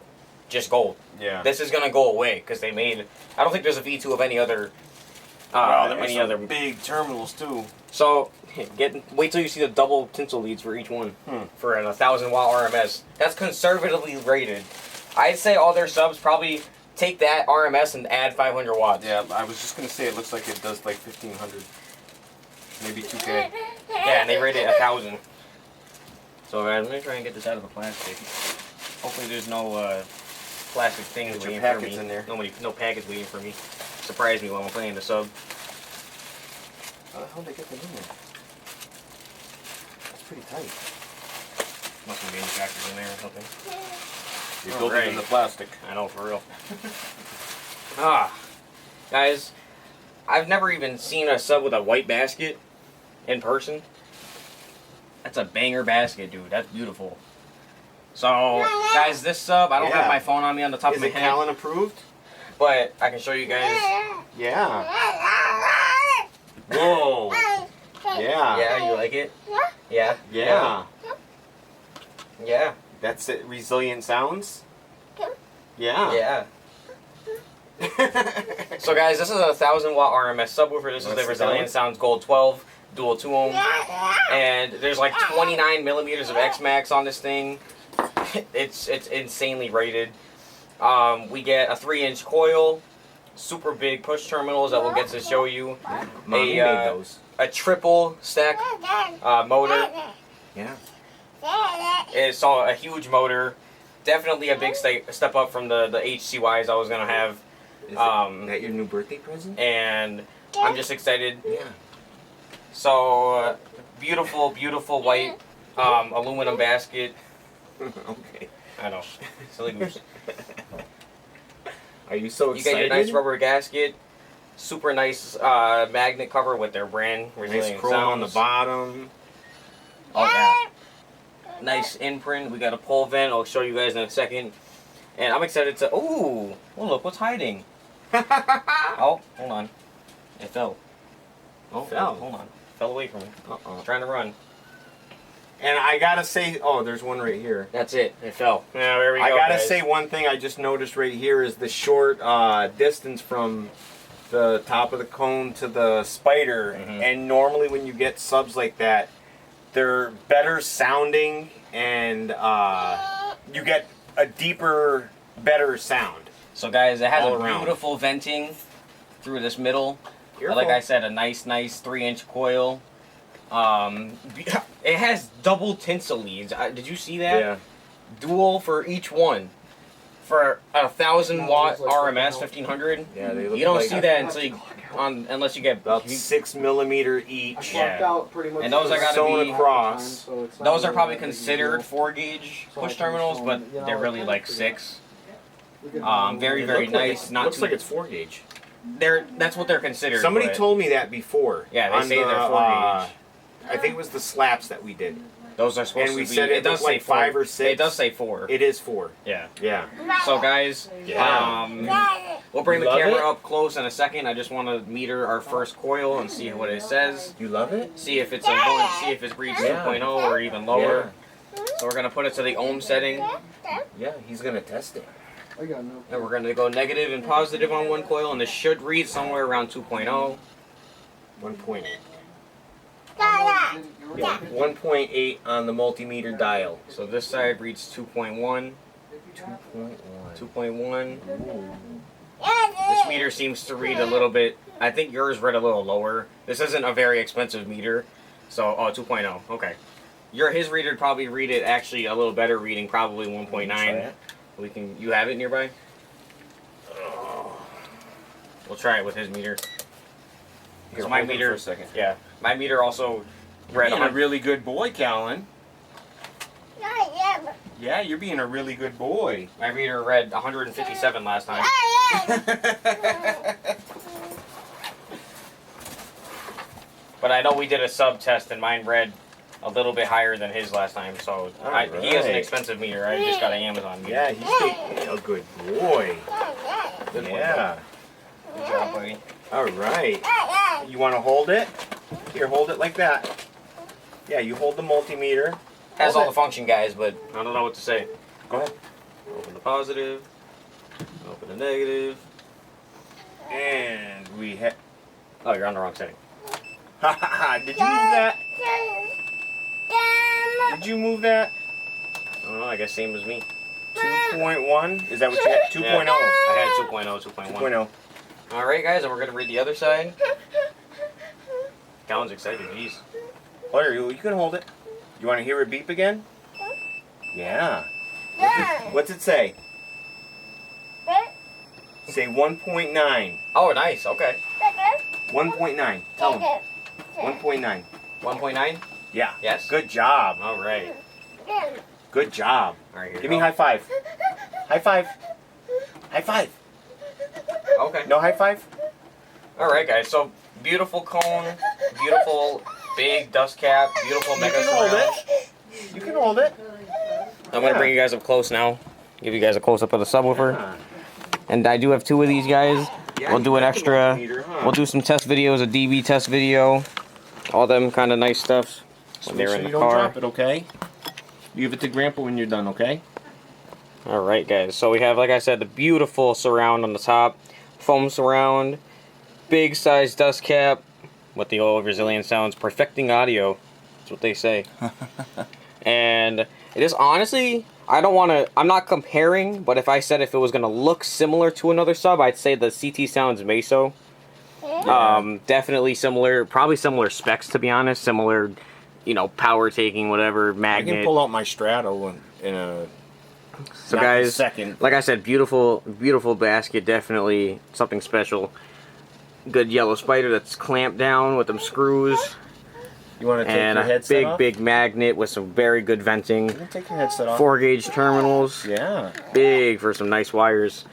just gold. Yeah. This is gonna go away because they made. I don't think there's a V2 of any other. Wow, there any are other. big terminals too. So wait till you see the double tinsel leads for each one for an 1,000-watt RMS. That's conservatively rated. I'd say all their subs probably take that RMS and add 500 watts. Yeah, I was just gonna say it looks like it does like 1,500, maybe 2K. Yeah, and they rated 1,000. So guys, let me try and get this out of the plastic. Hopefully there's no plastic things Get your waiting for packets me. in there. No packets waiting for me. Surprise me while I'm playing the sub. How'd they get them in there? That's pretty tight. Must be manufactured in there or something. You built it in the plastic. I know, for real. Guys, I've never even seen a sub with a white basket in person. That's a banger basket, dude. That's beautiful. So, guys, this sub, I don't have my phone on me on the top of my head. Is it Callan approved? But I can show you guys. Yeah. Whoa. Yeah. Yeah, you like it? Yeah. Yeah. Yeah. That's it. Resilient sounds? Yeah. Yeah. So guys, this is a 1,000-watt RMS subwoofer. This is the Resilient Sounds Gold 12 dual 2-ohm, and there's like 29 millimeters of X-Max on this thing. It's insanely rated. We get a 3-inch coil, super big push terminals that we'll get to show you. Mommy made those. A triple stack motor. Yeah. It's a huge motor. Definitely a big step up from the HCYs I was gonna have. Is that your new birthday present? And I'm just excited. Yeah. So beautiful, beautiful white aluminum basket. Okay. I know. Silly goose. Are you so You excited? get your nice rubber gasket. Super nice magnet cover with their brand. Resilient Nice chrome on the Sounds. bottom. Oh yeah. Nice imprint. We got a pole vent. I'll show you guys in a second. And I'm excited to. Ooh! Oh look, what's hiding? Oh, hold on. It fell. Oh, fell. Hold on. Fell away from me. Uh-oh. Trying to run. And I gotta say, oh, there's one right here. That's it. It fell. Yeah, there we go. I gotta guys. say one thing I just noticed right here is the short distance from the top of the cone to the spider. And normally when you get subs like that, they're better sounding and you get a deeper, better sound. So guys, it has all a around. beautiful venting through this middle. Careful. Like I said, a nice 3-inch coil. It has double tinsel leads. Did you see that? Yeah. Dual for each one. For a 1,000-watt RMS 1500. Yeah, they look You don't like see that unless you get about 6 millimeter each. Yeah. Out pretty much And those are gotta sewn be across. so it's not Those are really probably that big of a considered deal. 4-gauge So I push can terminals, show but them, you know, they're really like like that. 6. We could Very, It very looks like nice. it Not looks too. like it's 4 gauge. That's what they're considered. Somebody but told me that before. Yeah, they on say the, they're 4-gauge. I think it was the slaps that we did. Those are supposed And we to be. said it does was say like 5 or 6. It does say 4. It is 4. Yeah. Yeah. So guys, Yeah. we'll bring You the love camera it? up close in a second. I just want to meter our first coil and see what it says. You love it? See if it's see if it reads 2.0 or even lower. So we're gonna put it to the ohm setting, Yeah, he's gonna test it. I got no. and we're gonna go negative and positive on one coil, and this should read somewhere around 2.0. 1.8. Yeah, 1.8 on the multimeter dial. So this side reads 2.1. 2.1. 2.1. This meter seems to read a little bit. I think yours read a little lower. This isn't a very expensive meter, so 2.0. Okay, his reader would probably read it actually a little better reading, probably 1.9. We can. You have it nearby? We'll try it with his meter. Here, So my hold it meter. for a second. Yeah, my meter also read. You're being a really good boy, Callan. Yeah, you're being a really good boy. My meter read 157 last time. But I know we did a sub test and mine read a little bit higher than his last time. So he has an Alright. expensive meter. I just got an Amazon meter. Yeah, he's a good boy. Good boy, Yeah. Good job, buddy. All right. You want to hold it? Here, hold it like that. Yeah, you hold the multimeter. Has Hold all it. the function, guys, but I don't know what to say. Go ahead. Open the positive. Open the negative. And we hit. Oh, you're on the wrong setting. Did you move that? Did you move that? I don't know, I guess same as me. 2.1? Is that what you had? 2.0. Yeah. I had 2.0, 2.1. 2.0. Alright, guys, and we're going to read the other side. Calvin's excited, jeez. Claire, you can hold it. You want to hear it beep again? Yeah. What's it say? Say 1.9. Oh, nice, okay. 1.9. Tell him. 1.9. 1.9? Yeah. Yes? Good job. Alright. Good job. Alright, here Give you me go. high five. High five. High five. Okay. No high five? Alright, guys, so beautiful cone, beautiful big dust cap, beautiful You mega can hold surround. it. You can hold it. I'm going to bring you guys up close now. Give you guys a close up of the subwoofer. Ah. And I do have two of these guys. Yeah, We'll do an you got the extra. multimeter, huh? We'll do some test videos, a DB test video, all them kind of nice stuff when Make they're sure in the you don't car. drop it, okay? You give it to Grandpa when you're done, okay? All right, guys. So we have, like I said, the beautiful surround on the top, foam surround, big size dust cap with the old Resilient Sounds perfecting audio. That's what they say. And it is honestly, I'm not comparing, but if I said if it was gonna look similar to another sub, I'd say the CT Sounds Meso. Definitely similar, probably similar specs, to be honest. Similar, you know, power taking, whatever, I magnet. can pull out my Strato in a So not guys, a second. like I said, beautiful basket, definitely something special. Good yellow spider that's clamped down with them screws. You want to take And your a headset off? big magnet with some very good venting. You can take your headset off. 4-gauge terminals. Yeah. Big for some nice wires.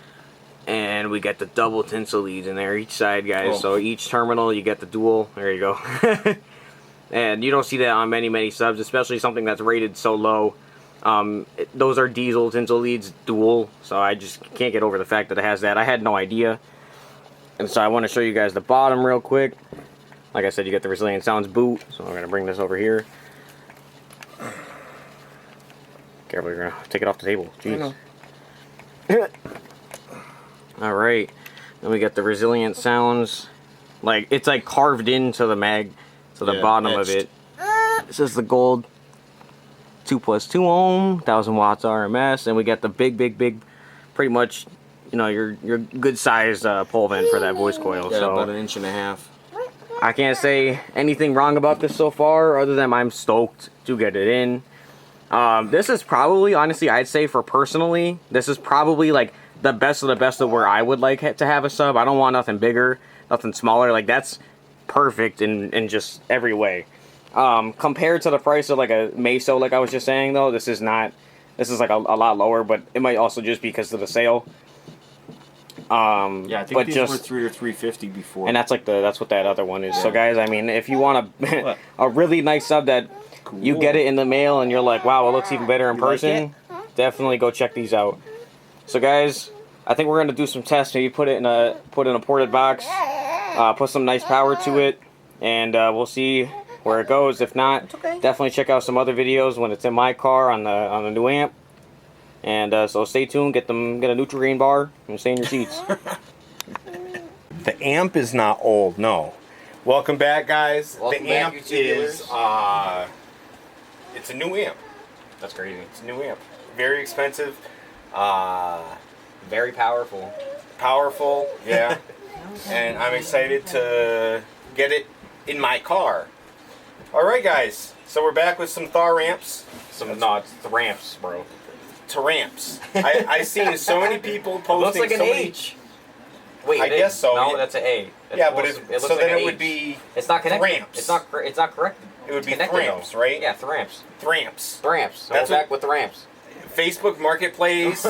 And we got the double tinsel leads in there each side, guys. Oh. So each terminal, you get the dual. There you go. And you don't see that on many subs, especially something that's rated so low. Those are diesel tinsel leads, dual. So I just can't get over the fact that it has that. I had no idea. And so I want to show you guys the bottom real quick. Like I said, you get the Resilient Sounds boot. So I'm going to bring this over here. Careful, you're going to take it off the table. Jeez. Alright. Then we got the Resilient Sounds. Like, it's like carved into the to the bottom of it. This is the gold 2+2 ohm, 1000 watts RMS. And we got the big, pretty much, you know, your good size pole vent for that voice coil. Yeah, so about 1.5 inches. I can't say anything wrong about this so far, other than I'm stoked to get it in. This is probably, honestly, I'd say for personally, this is probably like the best of where I would like to have a sub. I don't want nothing bigger, nothing smaller. Like, that's perfect in just every way. Compared to the price of like a Meso, like I was just saying though, this is like a lot lower, but it might also just be because of the sale. Yeah, I think but these just were $300 or $350 before. and that's what that other one is. So guys, I mean, if you want a really nice sub that you get it in the mail and you're like, wow, it looks even better in person, definitely go check these out. So guys, I think we're gonna do some tests. Maybe put it in a ported box, put some nice power to it, and we'll see where it goes. If not, definitely check out some other videos when it's in my car on the new amp. And so stay tuned. Get a Nutrigrain bar and stay in your seats. The amp is not old, no. Welcome back, guys. Welcome the back, amp YouTube is viewers. it's a new amp. That's crazy. It's a new amp. Very expensive. Very powerful. Powerful, yeah. And I'm excited to get it in my car. All right, guys. So we're back with some Taramps. No, it's the ramps, bro. Taramps. I've seen so many people posting. Looks like an so many- H. Wait, I guess so. No, that's an A. Yeah, but it looks so like then an it would H. be. It's not connected. Taramps. It's not correct. It would be Connected, Taramps, though. right? Yeah, Taramps. Taramps. Taramps. So That's we're what- back with the ramps. Facebook Marketplace.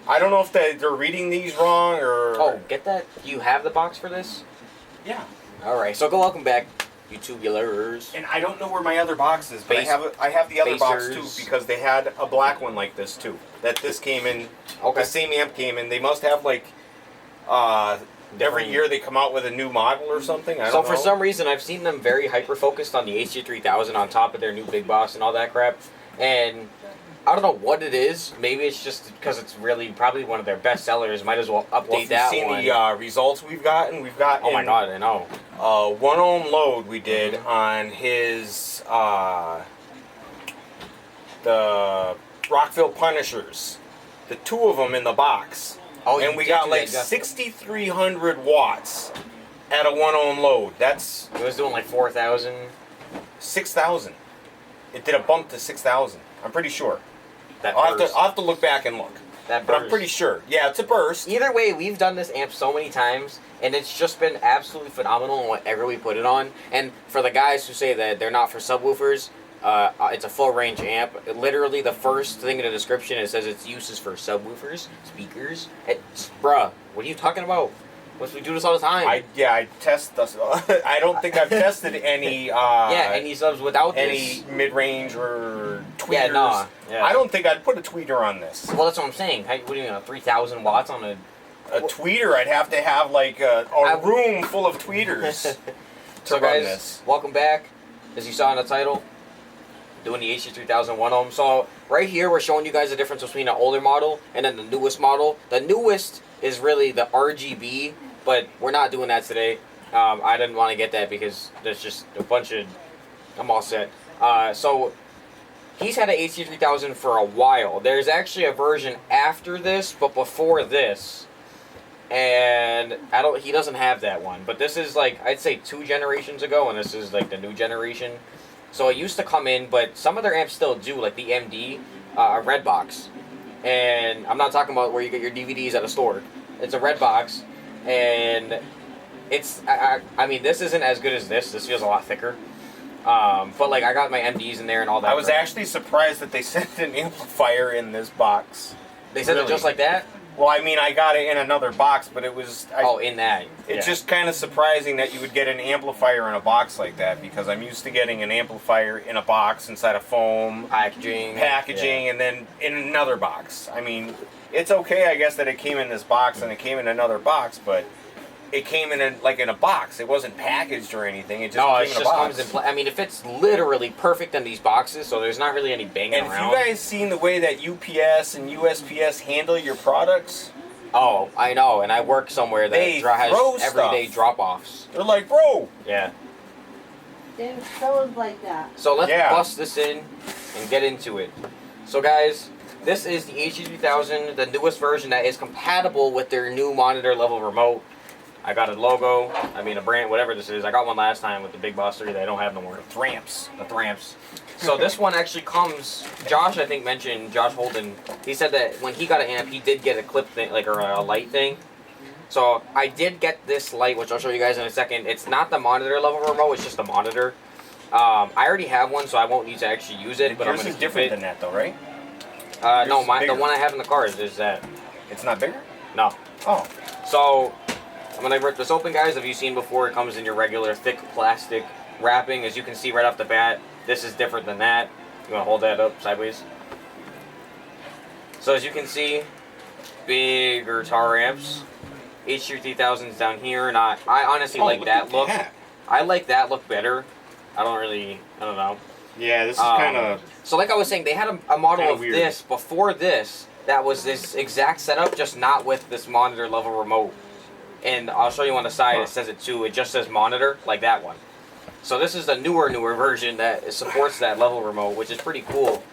I don't know if they're reading these wrong or. Oh, get that? Do you have the box for this? Yeah. All right. So welcome back, you tubulars. And I don't know where my other box is, but Base- I have the other box too basers. because they had a black one like this too. That this came in. Okay. The same amp came in. They must have like Every year they come out with a new model or something. I don't know. For some reason, I've seen them very hyper focused on the HD3000 on top of their new big boss and all that crap, and I don't know what it is. Maybe it's just because it's really probably one of their best sellers. Might as well update that one. You've seen the results we've gotten? We've gotten... Oh my god, I know. 1 ohm load we did on his... the Rockville Punishers. The 2 of them in the box. Oh, and we got like 6,300 watts at a 1 ohm load. That's... It was doing like 4,000. 6,000. It did a bump to 6,000. I'm pretty sure. I'll have to look back and look. But I'm pretty sure. Yeah, it's a burst. Either way, we've done this amp so many times, and it's just been absolutely phenomenal in whatever we put it on. And for the guys who say that they're not for subwoofers, it's a full range amp. Literally, the first thing in the description, it says its uses for subwoofers, speakers. Bruh, what are you talking about? We do this all the time. I test this. I don't think I've tested any. Any subs without any mid-range or tweeters. Yeah, nah. Yeah. I don't think I'd put a tweeter on this. Well, that's what I'm saying. What do you mean, 3,000 watts on a tweeter? I'd have to have like a room full of tweeters. So guys, welcome back. As you saw in the title, doing the HD3000 1 ohm. So right here, we're showing you guys the difference between an older model and then the newest model. The newest is really the RGB, but we're not doing that today. I didn't want to get that because there's just a bunch of... I'm all set. So he's had an HD3000 for a while. There's actually a version after this, but before this. And he doesn't have that one. But this is like, I'd say 2 generations ago, and this is like the new generation. So it used to come in, but some of their amps still do, like the MD, a red box. And I'm not talking about where you get your DVDs at a store. It's a red box, and it's, I mean, this isn't as good as this. This feels a lot thicker. But like, I got my MDs in there and all that. I was actually surprised that they sent an amplifier in this box. They sent it just like that? Well, I mean, I got it in another box, but it was... in that. It's just kind of surprising that you would get an amplifier in a box like that, because I'm used to getting an amplifier in a box inside of foam. Packaging, and then in another box. I mean, it's okay, I guess, that it came in this box and it came in another box, but it came in a box. It wasn't packaged or anything. It just came in a box. Comes in I mean, it fits literally perfect in these boxes, so there's not really any banging around. And have you guys seen the way that UPS and USPS handle your products? Oh, I know, and I work somewhere that has everyday drop-offs. They're like, bro! Yeah. They sold like that. So let's bust this in and get into it. So guys, this is the HD3000, the newest version that is compatible with their new monitor level remote. I got a logo, I mean a brand, whatever this is. I got one last time with the Big Boss 3 that I don't have no more. The Taramps. The Taramps. So this one actually comes, Josh I think mentioned, Josh Holden, he said that when he got an amp, he did get a clip thing, like a light thing. So I did get this light, which I'll show you guys in a second. It's not the monitor level remote, it's just the monitor. I already have one, so I won't need to actually use it, but I'm going to keep it. Different than that though, right? No, the one I have in the car is that. It's not bigger? No. Oh. So, I'm going to rip this open, guys. If you've seen before, it comes in your regular thick plastic wrapping. As you can see right off the bat, this is different than that. You want to hold that up sideways? So as you can see, bigger Taramps. HD3000's down here. I honestly like that look. I like that look better. I don't know. Yeah, this is kind of... So like I was saying, they had a model of this before this that was this exact setup, just not with this monitor level remote. And I'll show you on the side, it says it too. It just says monitor, like that one. So this is the newer version that supports that level remote, which is pretty cool.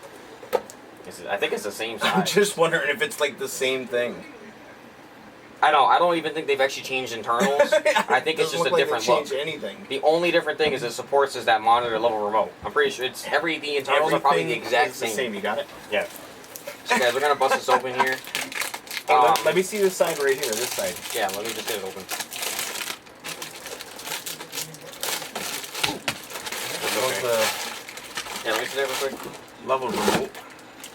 I think it's the same size. I'm just wondering if it's like the same thing. I don't even think they've actually changed internals. I think it's just a different look. Anything. The only different thing is it supports that monitor level remote. I'm pretty sure the internals are probably the exact same. You got it? Yeah. So guys, we're gonna bust this open here. Let me see this side right here, this side. Yeah, let me just get it open. Yeah, let me see that real quick. Level remote.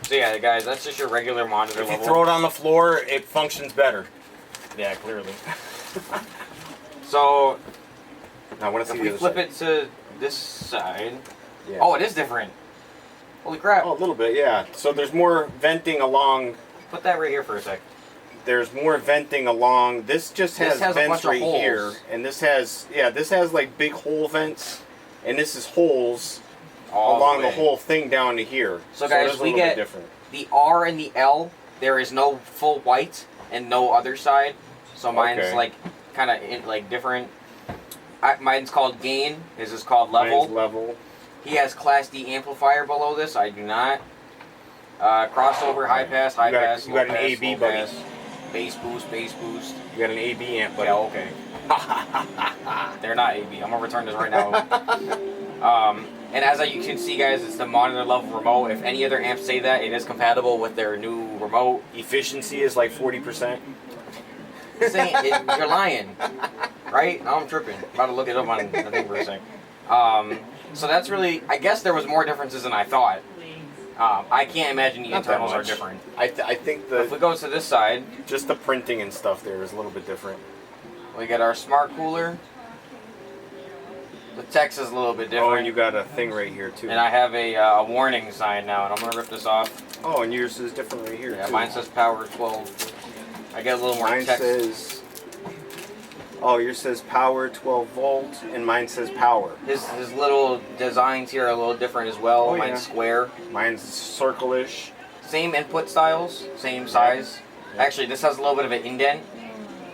So yeah, guys, that's just your regular monitor level. If you throw it on the floor, it functions better. Yeah, clearly. So, I want to see if we flip it to this side. Yeah. Oh, it is different. Holy crap. Oh, a little bit, yeah. So there's more venting along. Put that right here for a sec. there's more venting along. This just has a vents bunch of right holes. here, and this has this has like big hole vents, and this is holes along the whole thing down to here. So guys, we get the R and the L. There is no full white and no other side. So mine's like kind of like different. Mine's called gain. His is called level. Mine's level. He has Class D amplifier below this. I do not. Crossover, high pass, high pass. You got an AB, buddy. Bass boost, bass boost. You got an AB amp, buddy. Yeah, okay. They're not AB. I'm gonna return this right now. And as you can see, guys, it's the monitor level remote. If any other amps say that, it is compatible with their new remote. Efficiency is like 40%. You're lying, right? Now I'm tripping. About to look it up on the thing for a sec. So that's really, I guess there was more differences than I thought. I can't imagine the internals are different. I think if we go to this side, just the printing and stuff there is a little bit different. We got our smart cooler. The text is a little bit different. Oh, and you got a thing right here too. And I have a warning sign now, and I'm gonna rip this off. Oh, and yours is different right here. Yeah, too. mine says power 12. I get a little more text. Says. Oh, yours says power 12 volts, and mine says power. His little designs here are a little different as well. Oh, Mine's square. Mine's circle-ish. Same input styles, same size. Yeah. Actually, this has a little bit of an indent.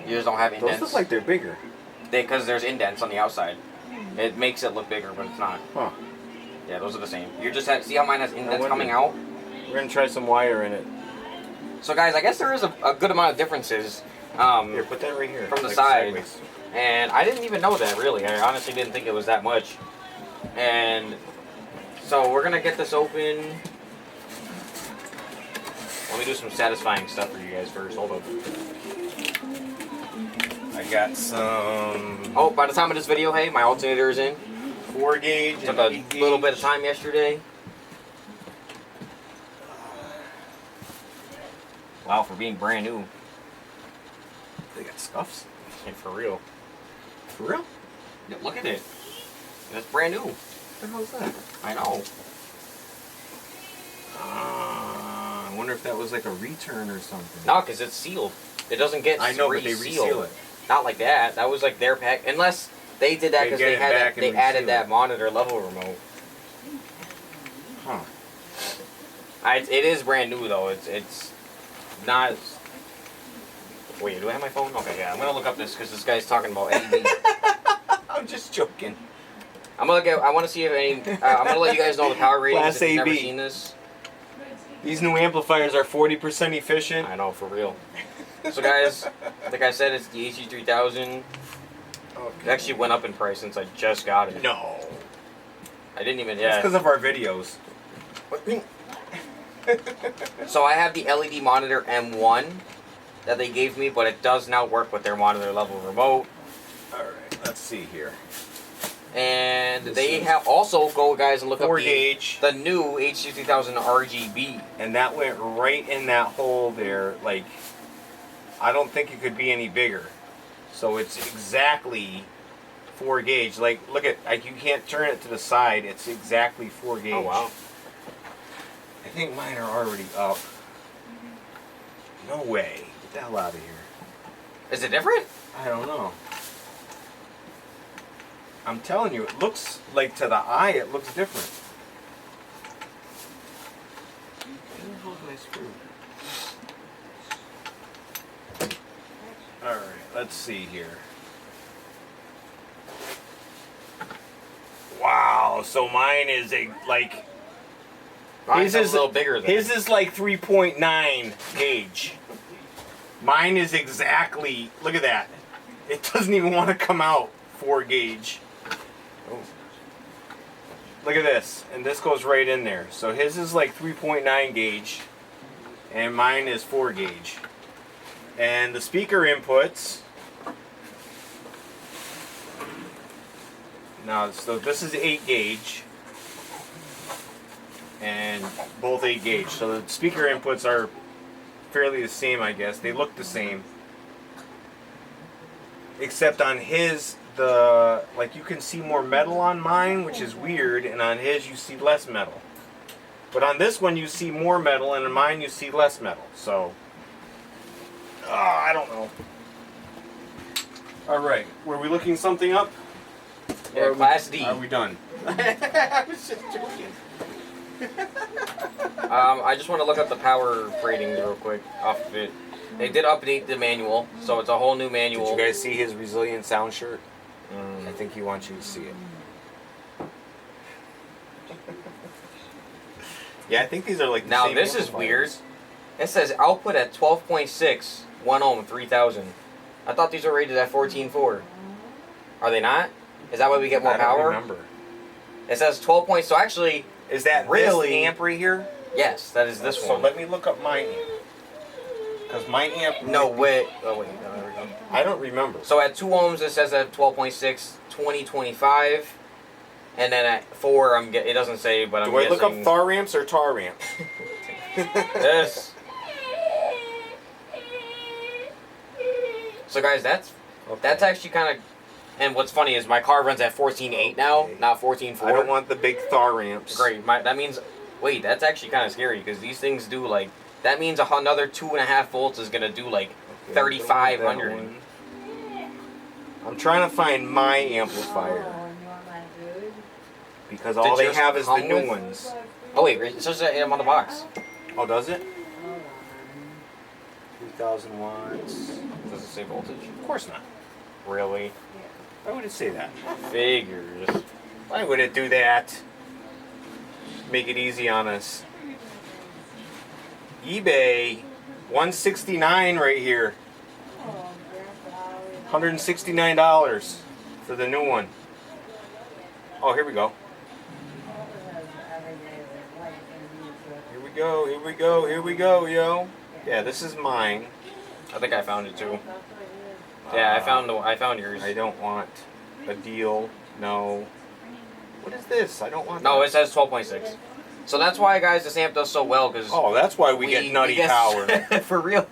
Yours don't have indents. Those look like they're bigger. Because there's indents on the outside. It makes it look bigger, but it's not. Huh. Yeah, those are the same. You just see how mine has indents coming out? We're going to try some wire in it. So guys, I guess there is a good amount of differences. Here, put that right here. From the side. Sideways. And I didn't even know that, really. I honestly didn't think it was that much. And so we're going to get this open. Let me do some satisfying stuff for you guys first. Hold up. I got some... Oh, by the time of this video, hey, my alternator is in. 4 gauge. Took a little bit of time yesterday. Wow, for being brand new. They got scuffs. And for real. For real? Yeah, look at it. It's brand new. What the hell is that? I know. I wonder if that was like a return or something. No, because it's sealed. It doesn't get I know, but they reseal it. Not like that. That was like their pack. Unless they did that because they had they added that monitor level remote. Huh. It is brand new though. It's not. Wait, do I have my phone? Okay, yeah. I'm gonna look up this because this guy's talking about LED. I'm just joking. I'm gonna I want to see if any. I'm gonna let you guys know the power ratings if you've never seen this. These new amplifiers are 40% efficient. I know, for real. So guys, like I said, it's the HD3000. Okay. It actually went up in price since I just got it. No. I didn't even. It's because of our videos. So I have the LED monitor M1 that they gave me, but it does not work with their monitor level remote. Alright, let's see here. And they have also, go guys and look up the new HD3000 RGB. And that went right in that hole there. Like, I don't think it could be any bigger. So it's exactly 4 gauge. Like, look at, like, you can't turn it to the side. It's exactly 4 gauge. Oh, wow. I think mine are already up. No way. Get the hell out of here. Is it different? I don't know. I'm telling you, it looks like to the eye, it looks different. Where the hell did I screw? Alright, let's see here. Wow, so mine is like... Mine's a little bigger than his is like 3.9 gauge. Mine is exactly, look at that. It doesn't even want to come out 4 gauge. Oh. Look at this, and this goes right in there. So his is like 3.9 gauge, and mine is 4 gauge. And the speaker inputs. Now, so this is 8 gauge, and both 8 gauge. So the speaker inputs are fairly the same, I guess. They look the same, except on his, like you can see more metal on mine, which is weird, and on his you see less metal. But on this one you see more metal, and on mine you see less metal. So, I don't know. All right, were we looking something up? Yeah, Class D. Are we done? I was just joking. I just want to look up the power ratings real quick off of it. They did update the manual, so it's a whole new manual. Did you guys see his resilient sound shirt? I think he wants you to see it. Yeah, I think these are like the now same this is amplifiers. weird. It says output at 12.6, 1 ohm, 3000. I thought these were rated at 14.4. Are they not? Is that why we get more I don't power? remember. It says 12 points. So actually, Is that Really? this amp right here? yes, that is this So one. let me look up my amp. Because my amp... No, wait. Oh, wait. No, there we go. I don't remember. So at 2 ohms, it says at 12.6, 2025. And then at 4, it doesn't say, but I'm Do I guessing... look up Taramps or Taramps? This. So guys, that's actually kind of... And what's funny is my car runs at 14.8 now, not 14.4. I don't want the big Taramps. Great. That means... Wait, that's actually kind of scary, because these things do, like... That means another 2.5 volts is going to do, like, 3,500. I'm trying to find my amplifier. Oh, you want my food? Because all they just have is the come new with- ones. Oh, wait, it says that I'm on the box. Oh, does it? Hold on. 2,000 watts. Does it say voltage? Of course not. Really? Why would it say that? Figures. Why would it do that? Make it easy on us. eBay, 169 right here. Oh, Grandpa, $169 for the new one. Oh, here we go. Here we go, here we go, here we go, yo. Yeah, this is mine. I think I found it too. Yeah, I found yours. I don't want a deal. No. What is this? I don't want No, that. it says 12.6. So that's why, guys, this amp does so well, because... Oh, that's why we get nutty power. For real.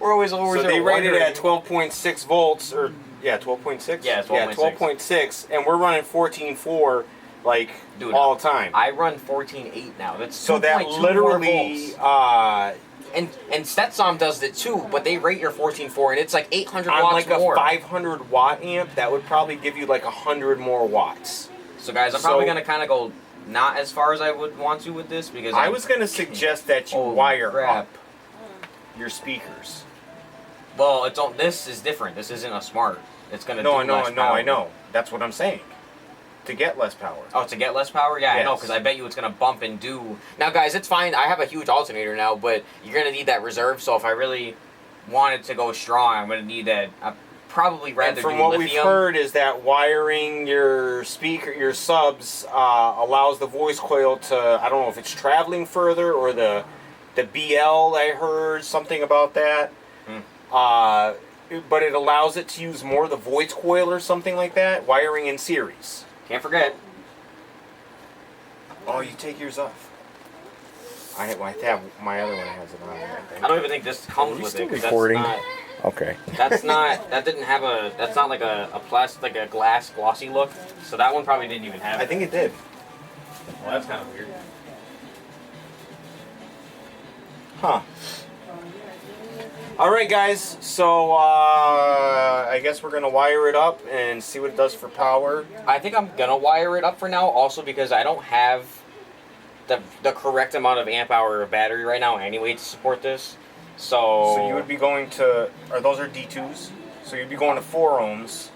We're always So they rated it at 12.6 volts, or, yeah, 12.6? Yeah, 12.6. Yeah, 12.6, and we're running 14.4, like, Dude, all the time. I run 14.8 now. That's So that 2.2 more literally, volts. And Stetson does it too, but they rate your 14.4, and it's like 800 on watts like more. a 500 watt amp, that would probably give you like 100 more watts. So guys, I'm probably going to kind of go not as far as I would want to with this, because I was going to suggest that you Holy wire crap. up your speakers. Well, this is different. This isn't a smart. It's going to No, do less power. I know. That's what I'm saying. To get less power. Oh, to get less power? Yeah, I know, Yes. because I bet you it's going to bump and do... Now, guys, it's fine. I have a huge alternator now, but you're going to need that reserve, so if I really wanted to go strong, I'm going to need that. I'd probably rather And from do what lithium. we've heard is that wiring your speaker, your subs, allows the voice coil to, I don't know if it's traveling further or the BL, I heard something about that. But it allows it to use more of the voice coil or something like that, wiring in series. Can't forget. Oh, you take yours off. I have my other one has it on there, I think. I don't even think this comes Are we with still it, 'cause recording? that's not... Okay. That didn't have that's not like a plastic, like a glass glossy look. So that one probably didn't even have I it. think it did. Well, that's kind of weird. Huh. Alright guys, so I guess we're going to wire it up and see what it does for power. I think I'm gonna wire it up for now, also because I don't have the correct amount of amp hour of battery right now anyway to support this. So you would be going to, those are D2s? So you'd be going to 4 ohms.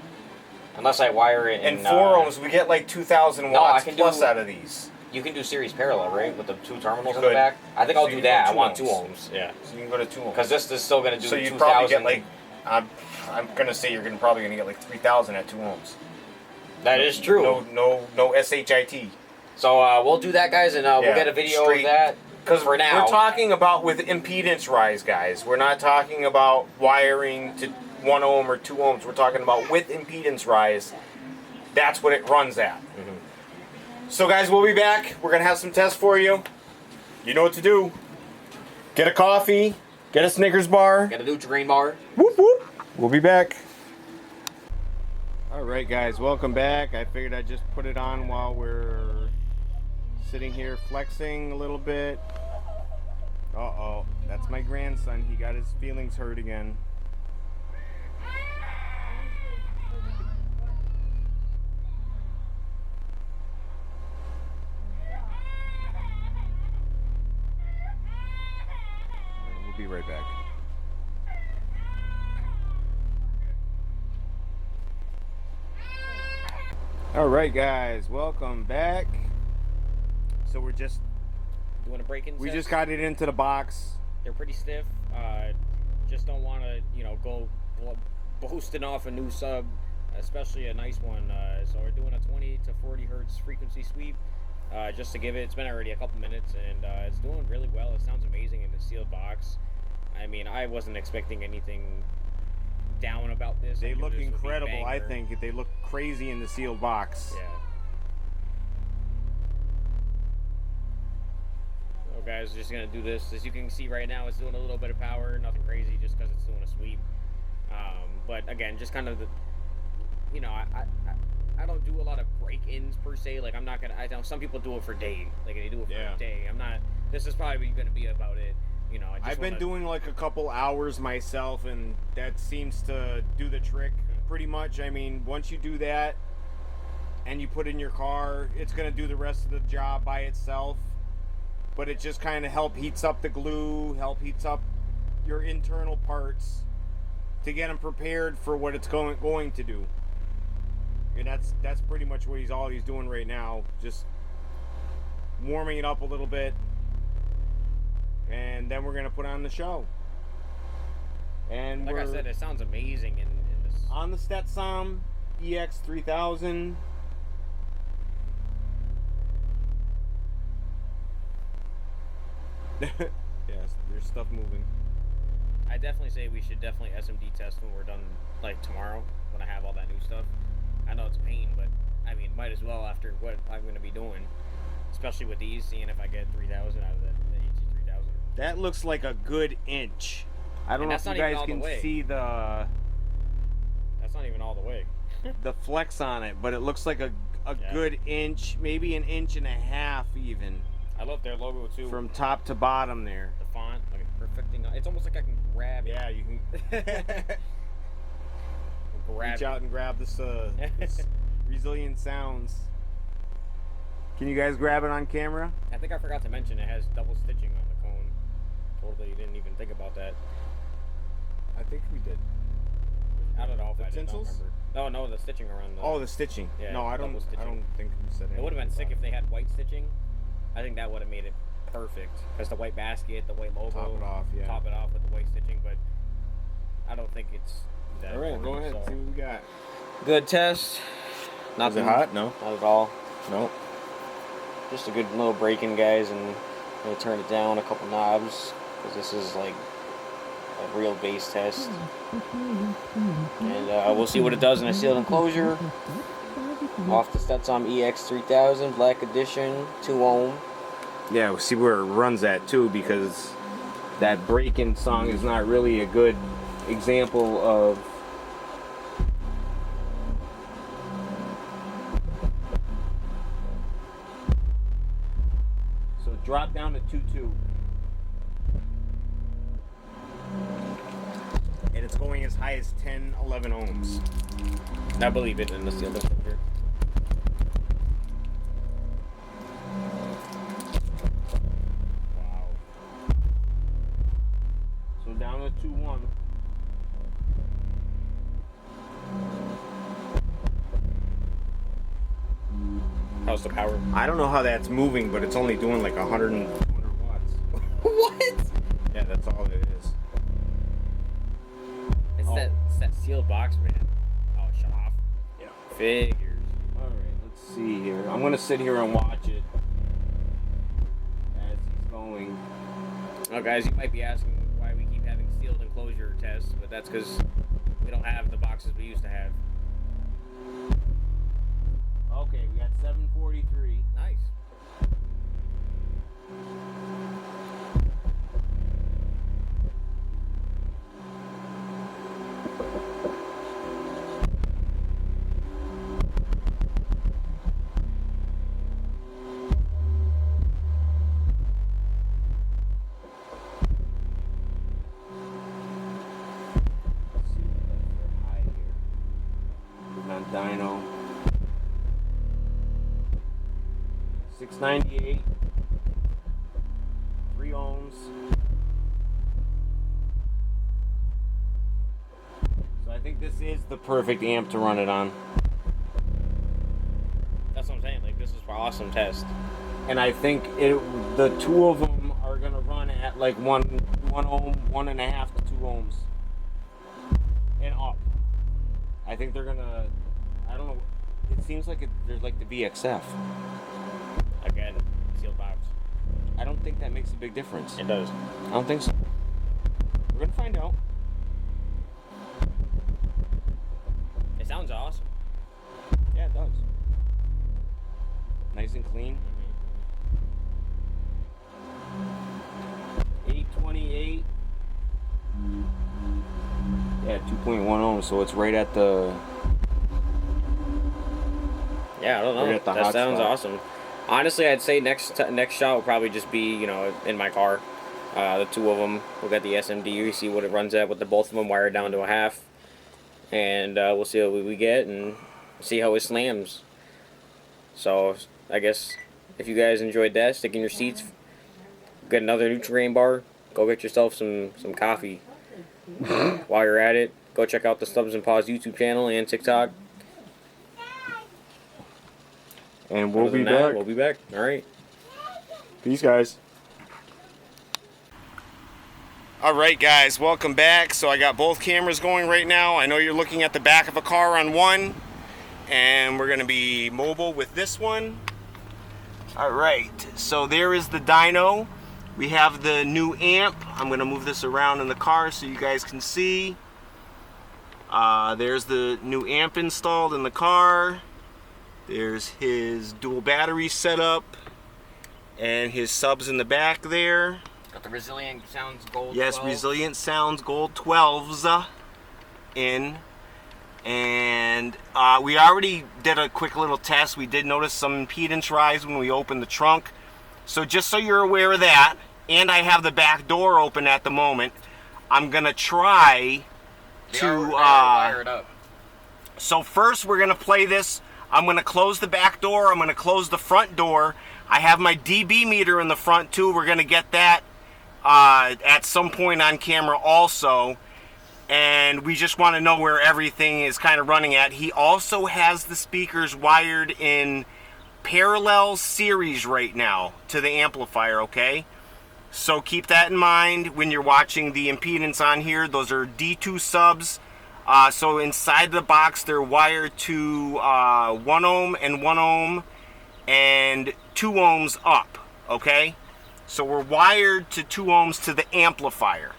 Unless I wire it in... And 4 ohms, we get like 2,000 No, I watts can plus do- out of these. You can do series parallel, right? With the 2 terminals in could. the back. I think I'll So you do can that. go I 2 want 2 ohms. ohms. Yeah. So you can go to 2 ohms. Because this is still gonna do So you'd 2,000. probably get like, I'm going to say you're probably going to get like 3,000 at 2 ohms. That is true. No SHIT. So we'll do that, guys, and we'll get a video straight- of that. Because for now, we're talking about with impedance rise, guys. We're not talking about wiring to 1 ohm or 2 ohms. We're talking about with impedance rise. That's what it runs at. So, guys, we'll be back. We're going to have some tests for you. You know what to do. Get a coffee. Get a Snickers bar. Got a Nutri-Grain bar. Whoop, whoop. We'll be back. All right, guys. Welcome back. I figured I'd just put it on while we're sitting here flexing a little bit. Uh-oh, that's my grandson. He got his feelings hurt again. Alright guys, welcome back. So we're just doing a break-in we test. just got it into the box. They're pretty stiff. Just don't want to, you know, go boasting off a new sub, especially a nice one. So we're doing a 20 to 40 hertz frequency sweep, just to give it. It's been already a couple minutes, and it's doing really well. It sounds amazing in the sealed box. I mean, I wasn't expecting anything down about this. They look incredible. I think they look crazy in the sealed box. Yeah. So guys, just gonna do this. As you can see right now, it's doing a little bit of power, nothing crazy, just because it's doing a sweep. But again, just kind of the, you know, I don't do a lot of break-ins per se. Like, I'm not gonna. I know some people do it for day. Like, they do it for a day. I'm not. This is probably gonna be about it. You know, I've been doing like a couple hours myself, and that seems to do the trick pretty much. I mean, once you do that and you put it in your car, it's going to do the rest of the job by itself. But it just kind of heats up the glue, heats up your internal parts to get them prepared for what it's going to do. And that's pretty much what he's doing right now, just warming it up a little bit. And then we're gonna put on the show. And like I said, it sounds amazing in this. On the Taramps HD3000. Yes, there's stuff moving. I definitely say we should definitely SMD test when we're done, like tomorrow, when I have all that new stuff. I know it's a pain, but I mean, might as well after what I'm gonna be doing, especially with these, seeing if I get 3,000 out of the HD3000. That looks like a good inch. I don't know if you guys can see the... That's not even all the way. the flex on it, but it looks like a good inch, maybe an inch and a half even. I love their logo too. From top to bottom there. The font, like perfecting. It's almost like I can grab it. Yeah, you can reach out and grab this, this Resilient Sounds. Can you guys grab it on camera? I think I forgot to mention it has double stitching on the cone. Totally didn't even think about that. I think we did. I don't know if the I tinsels? did not remember. No, the stitching around the... Oh, the stitching. Yeah, no, I don't think we said anything. It would have been sick if they had white stitching. I think that would have made it perfect. Because the white basket, the white logo. Top it off, yeah. Top it off with the white stitching, but I don't think it's that All right, important, go ahead. See what we got. Good test. Is it hot? No. Not at all. Nope. Just a good little break-in, guys, and I'm going to turn it down a couple knobs, because this is like a real bass test. And we'll see what it does in a sealed enclosure. Off the Taramps EX3000 Black Edition 2 ohm. Yeah, we'll see where it runs at too, because that break-in song is not really a good example of... So drop down to 2.2. And it's going as high as 10, 11 ohms. I believe it in the sealed enclosure. Wow. So down to 2.1. How's the power? I don't know how that's moving, but it's only doing like 100 watts. What? Yeah, that's all it is. It's that sealed box, man. Oh, shut off. Yeah. Figures. Alright, let's see here. I'm gonna sit here and watch it as he's going. Oh, guys, you might be asking why we keep having sealed enclosure tests, but that's because we don't have the boxes we used to have. Okay, we got 743. Nice. Let's see what that's high here. Putting on dyno. 698. 3 ohms. So I think this is the perfect amp to run it on. this is an awesome test. And I think the two of them are gonna run at like 1 ohm, 1.5 to 2 ohms, and up. I think they're gonna. I don't know. It seems like they're like the VXF. Again, sealed box. I don't think that makes a big difference. It does. I don't think so. We're gonna find out. It sounds awesome. Yeah, it does. Nice and clean. 828. Yeah, 2.1 ohms, so it's right at the. Yeah, I don't know. Right at the That hot sounds spot. awesome. Honestly, I'd say next shot will probably just be, you know, in my car. The two of them. We'll get the SMD, see what it runs at with both of them wired down to a half. And we'll see what we get and see how it slams. So, I guess if you guys enjoyed that, stick in your seats. Get another Nutrigrain bar. Go get yourself some coffee. While you're at it, go check out the Stubs and Paws YouTube channel and TikTok. And we'll Other be than that, back. We'll be back. All right. Peace, guys. All right, guys, welcome back. So I got both cameras going right now. I know you're looking at the back of a car on one, and we're gonna be mobile with this one. All right, so there is the dyno. We have the new amp. I'm gonna move this around in the car so you guys can see. There's the new amp installed in the car. There's his dual battery setup and his subs in the back there. Got the Resilient Sounds Gold. Yes, 12. Resilient Sounds Gold 12s in. And we already did a quick little test. We did notice some impedance rise when we opened the trunk. So just so you're aware of that, and I have the back door open at the moment, I'm going to try to... wire it up. So first we're going to play this. I'm going to close the back door. I'm going to close the front door. I have my dB meter in the front too. We're going to get that at some point on camera also. And we just want to know where everything is kind of running at. He also has the speakers wired in parallel series right now to the amplifier, okay? So keep that in mind when you're watching the impedance on here. Those are D2 subs. So inside the box, they're wired to 1 ohm and 1 ohm and 2 ohms up, okay? So we're wired to 2 ohms to the amplifier.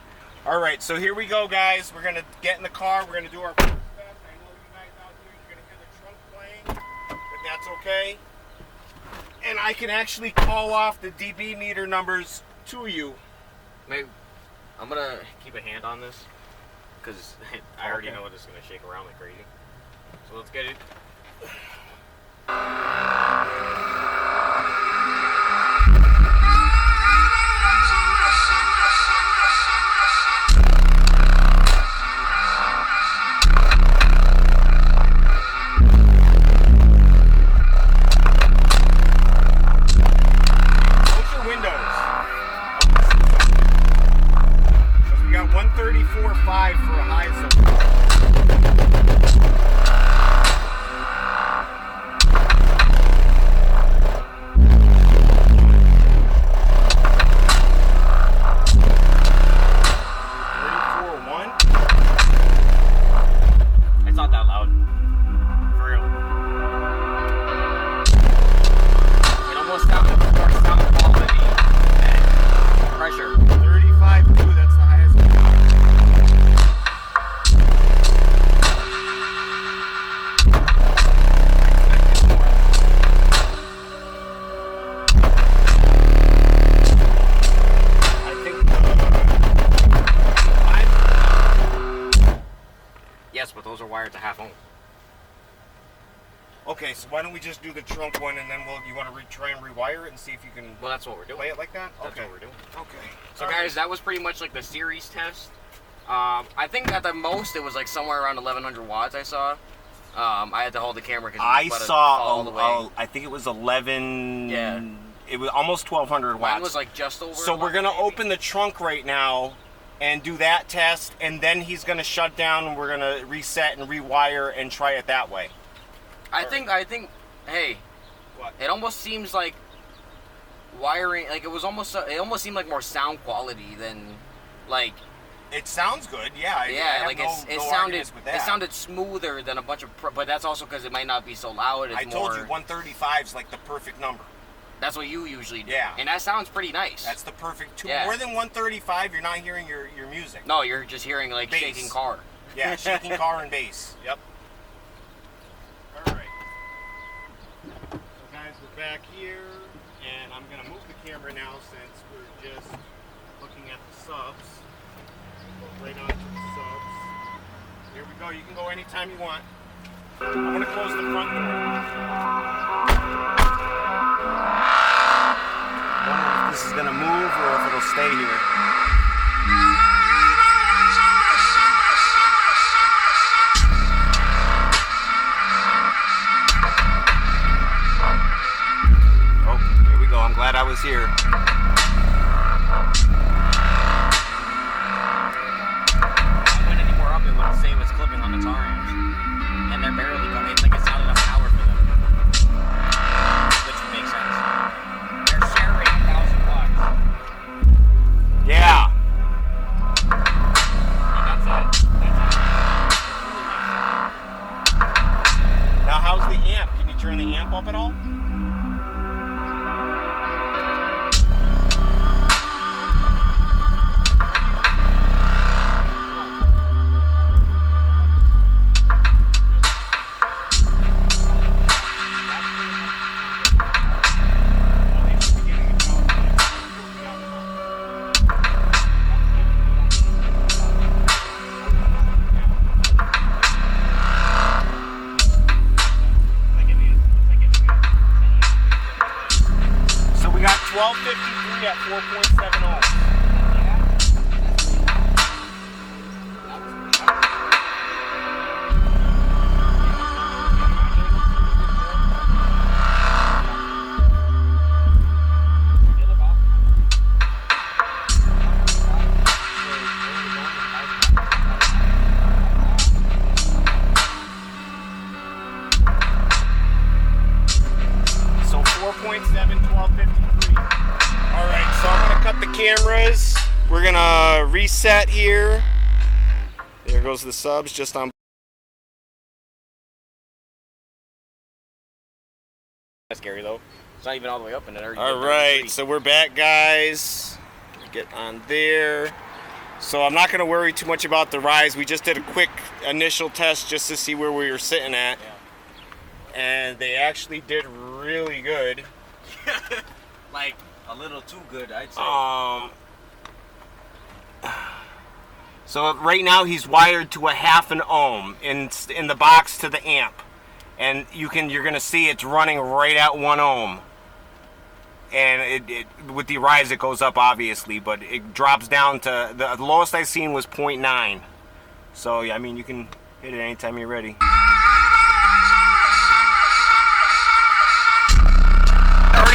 All right, so here we go, guys. We're gonna get in the car. We're gonna do our first test. I know you guys out there, you're gonna hear the trunk playing, but that's okay. And I can actually call off the dB meter numbers to you. Maybe I'm gonna keep a hand on this because I already know it's gonna shake around like crazy. So let's get it. What's your windows? Because we got 134.5 for a high zone. It's not that loud. For real. It almost sounds more sound quality and pressure. 35.2, that's the highest. I think Yes, but those are wired to half ohm. okay, so why don't we just do the trunk one and then you want to try and rewire it and see if you can Well, that's what we're doing. play it like that? That's Okay. what we're doing. Okay. So All guys, that was pretty much like the series test. I think at the most it was like somewhere around 1100 watts I saw. I had to hold the camera because I saw all the way. I think it was 11. Yeah. It was almost 1200 watts. Mine was like just over. So we're 11 gonna maybe. open the trunk right now and do that test, and then he's gonna shut down and we're gonna reset and rewire and try it that way. I think. Hey, What? It almost seems like wiring, like it almost seemed like more sound quality than like. It sounds good, yeah. Yeah, like it sounded smoother than a bunch of, but that's also because it might not be so loud. I told you 135 is like the perfect number. That's what you usually do. Yeah. And that sounds pretty nice. That's the perfect. Yeah. More than 135, you're not hearing your music. No, you're just hearing like bass. shaking car. Yeah, shaking car and bass. Yep. All right. So guys, we're back here, and I'm gonna move the camera now since we're just looking at the subs. Go right onto the subs. Here we go. You can go anytime you want. I'm gonna close the front door. I wonder if this is gonna move or if it'll stay here. Oh, here we go. I'm glad I was here. If I went any more up, it would say it was clipping on the Taramps. And they're barely going. It's like it's not enough power for them. Which would make sense. They're sharing 1,000 watts. Yeah. And that's it. Now, how's the amp? Can you turn the amp up at all? So we got 1253 at 4.7 ohms. So 4.7, 1253. All right, so I'm gonna cut the cameras. We're gonna reset here. There goes the subs just on. That's scary though. It's not even all the way up and it already. All right, so we're back, guys. Get on there. So I'm not gonna worry too much about the rise. We just did a quick initial test just to see where we were sitting at. Yeah. And they actually did really good. Like a little too good, I'd say. So right now he's wired to a 0.5 ohm in the box to the amp, and you're gonna see it's running right at 1 ohm. And it with the rise it goes up obviously, but it drops down to the lowest I've seen was 0.9. So yeah, I mean you can hit it anytime you're ready.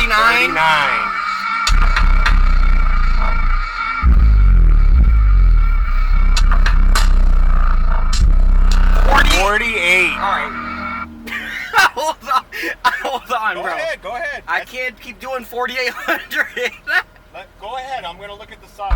39. 48. All right. Hold on, bro. Go ahead. I can't keep doing 4,800. Go ahead. I'm gonna look at the sub.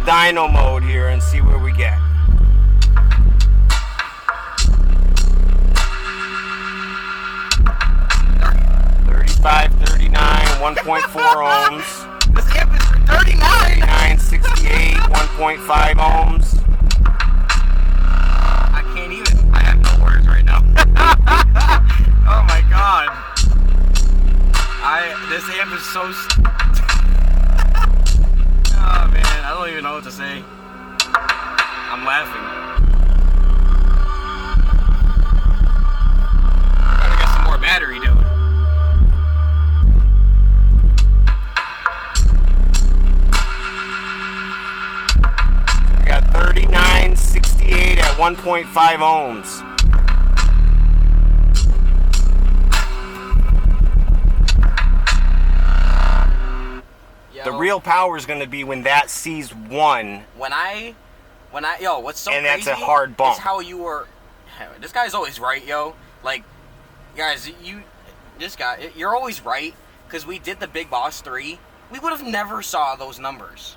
Dyno mode here and see where we get. 35, 39, 1.4 ohms. This amp is 39. 39, 68, 1.5 ohms. I can't even. I have no words right now. Oh my god. This amp is so. Oh man, I don't even know what to say. I'm laughing. Gotta get some more battery, dude. 1.5 ohms. Yo, The real power is going to be when that sees 1. Yo, what's so and crazy that's a hard bump. is how you were. This guy's always right, yo. Like, guys, you're always right. Because we did the Big Boss 3. We would have never saw those numbers.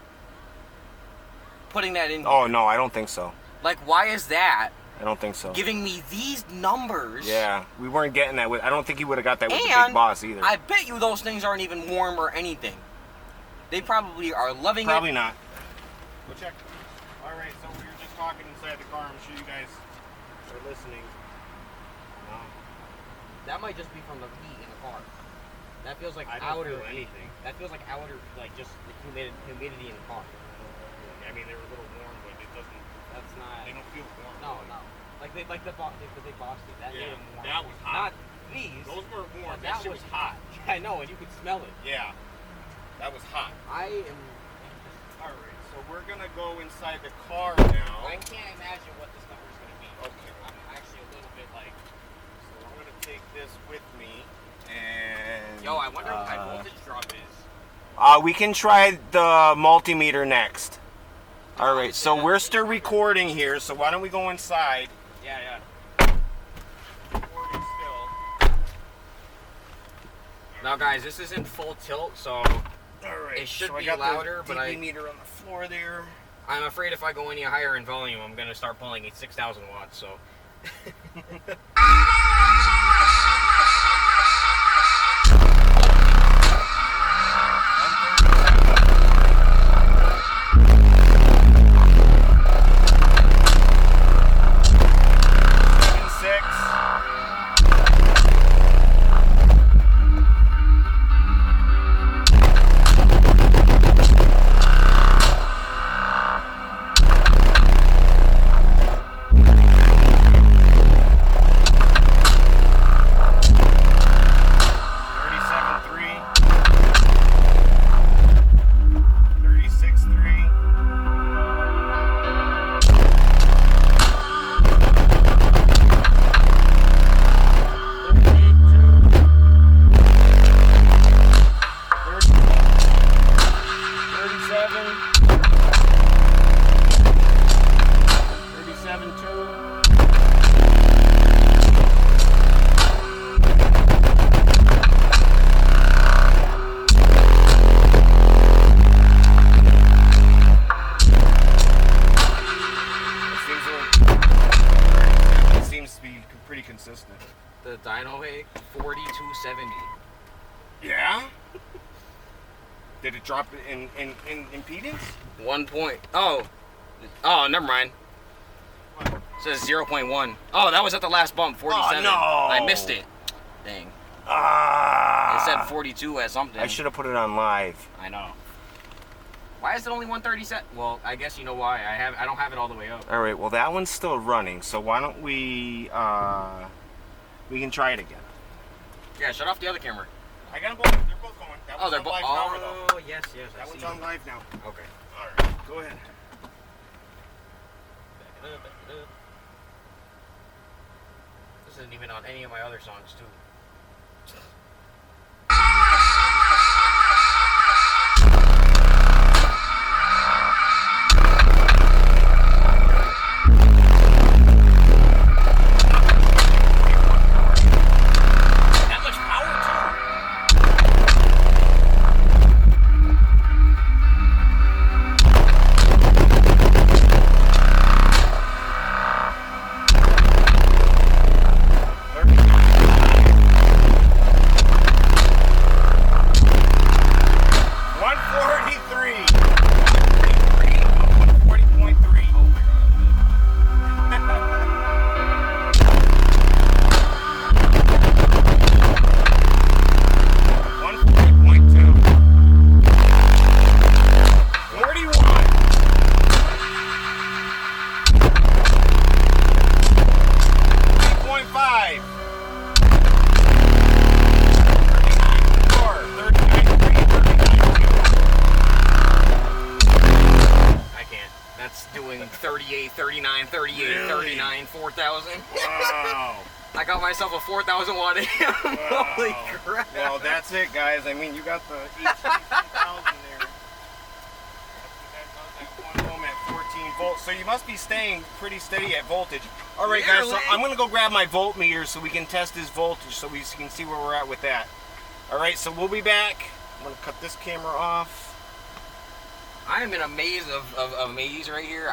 Putting that in. Oh, no, I don't think so. Like, why is that? I don't think so. Giving me these numbers. Yeah, we weren't getting that with. I don't think he would have got that with the And Big Boss either. I bet you those things aren't even warm or anything. They probably are loving Probably it. not. Go check. Alright, so we were just talking inside the car. I'm sure you guys are listening. That might just be from the heat in the car. That feels like I don't outer. feel anything. That feels like outer, like just the humidity in the car. I mean, they're a little warm, but it doesn't. That's not. They don't feel warm. No. Like the Big Boss did. That made them warm. that was hot. Not these. Those weren't warm. but That shit was hot. Yeah, I know, and you could smell it. Yeah, that was hot. I am. Alright, so we're gonna go inside the car now. I can't imagine what this number is going to be. Okay. I'm actually a little bit like. So I'm gonna take this with me, and Yo, I wonder what my voltage drop is. we can try the multimeter next. All right, so we're still recording here, so why don't we go inside? Yeah. Recording still. Now, guys, this is in full tilt, so All right, it should so I be got louder, the but DB meter on the floor there. I'm afraid if I go any higher in volume, I'm going to start pulling at 6,000 watts, so. consistent. The dyno weight 4270. Yeah? Did it drop in impedance? 1 point. Oh, never mind. What? It says 0.1. Oh, that was at the last bump, 47. Oh, no. I missed it. Dang. Ah. It said 42 at something. I should have put it on live. I know. Why is it only 137? Well, I guess you know why. I don't have it all the way up. All right. Well, that one's still running. So why don't we can try it again. Yeah, shut off the other camera. I got them both. They're both going. That Oh, one's they're on both. live now, though. Oh, yes. That I one's see. on live now. Okay. All right. Go ahead. Back it up. This isn't even on any of my other songs, too. that's doing 38, 39, 38, really? 39, 4,000. Wow. I got myself a 4,000 watt amp. Wow. Holy crap. Well, that's it, guys. I mean, you got the HD3000 there. That one ohm at 14 volts. So you must be staying pretty steady at voltage. All right, guys. So I'm going to go grab my voltmeter so we can test his voltage so we can see where we're at with that. All right, so we'll be back. I'm going to cut this camera off. I am in a maze of maze right here.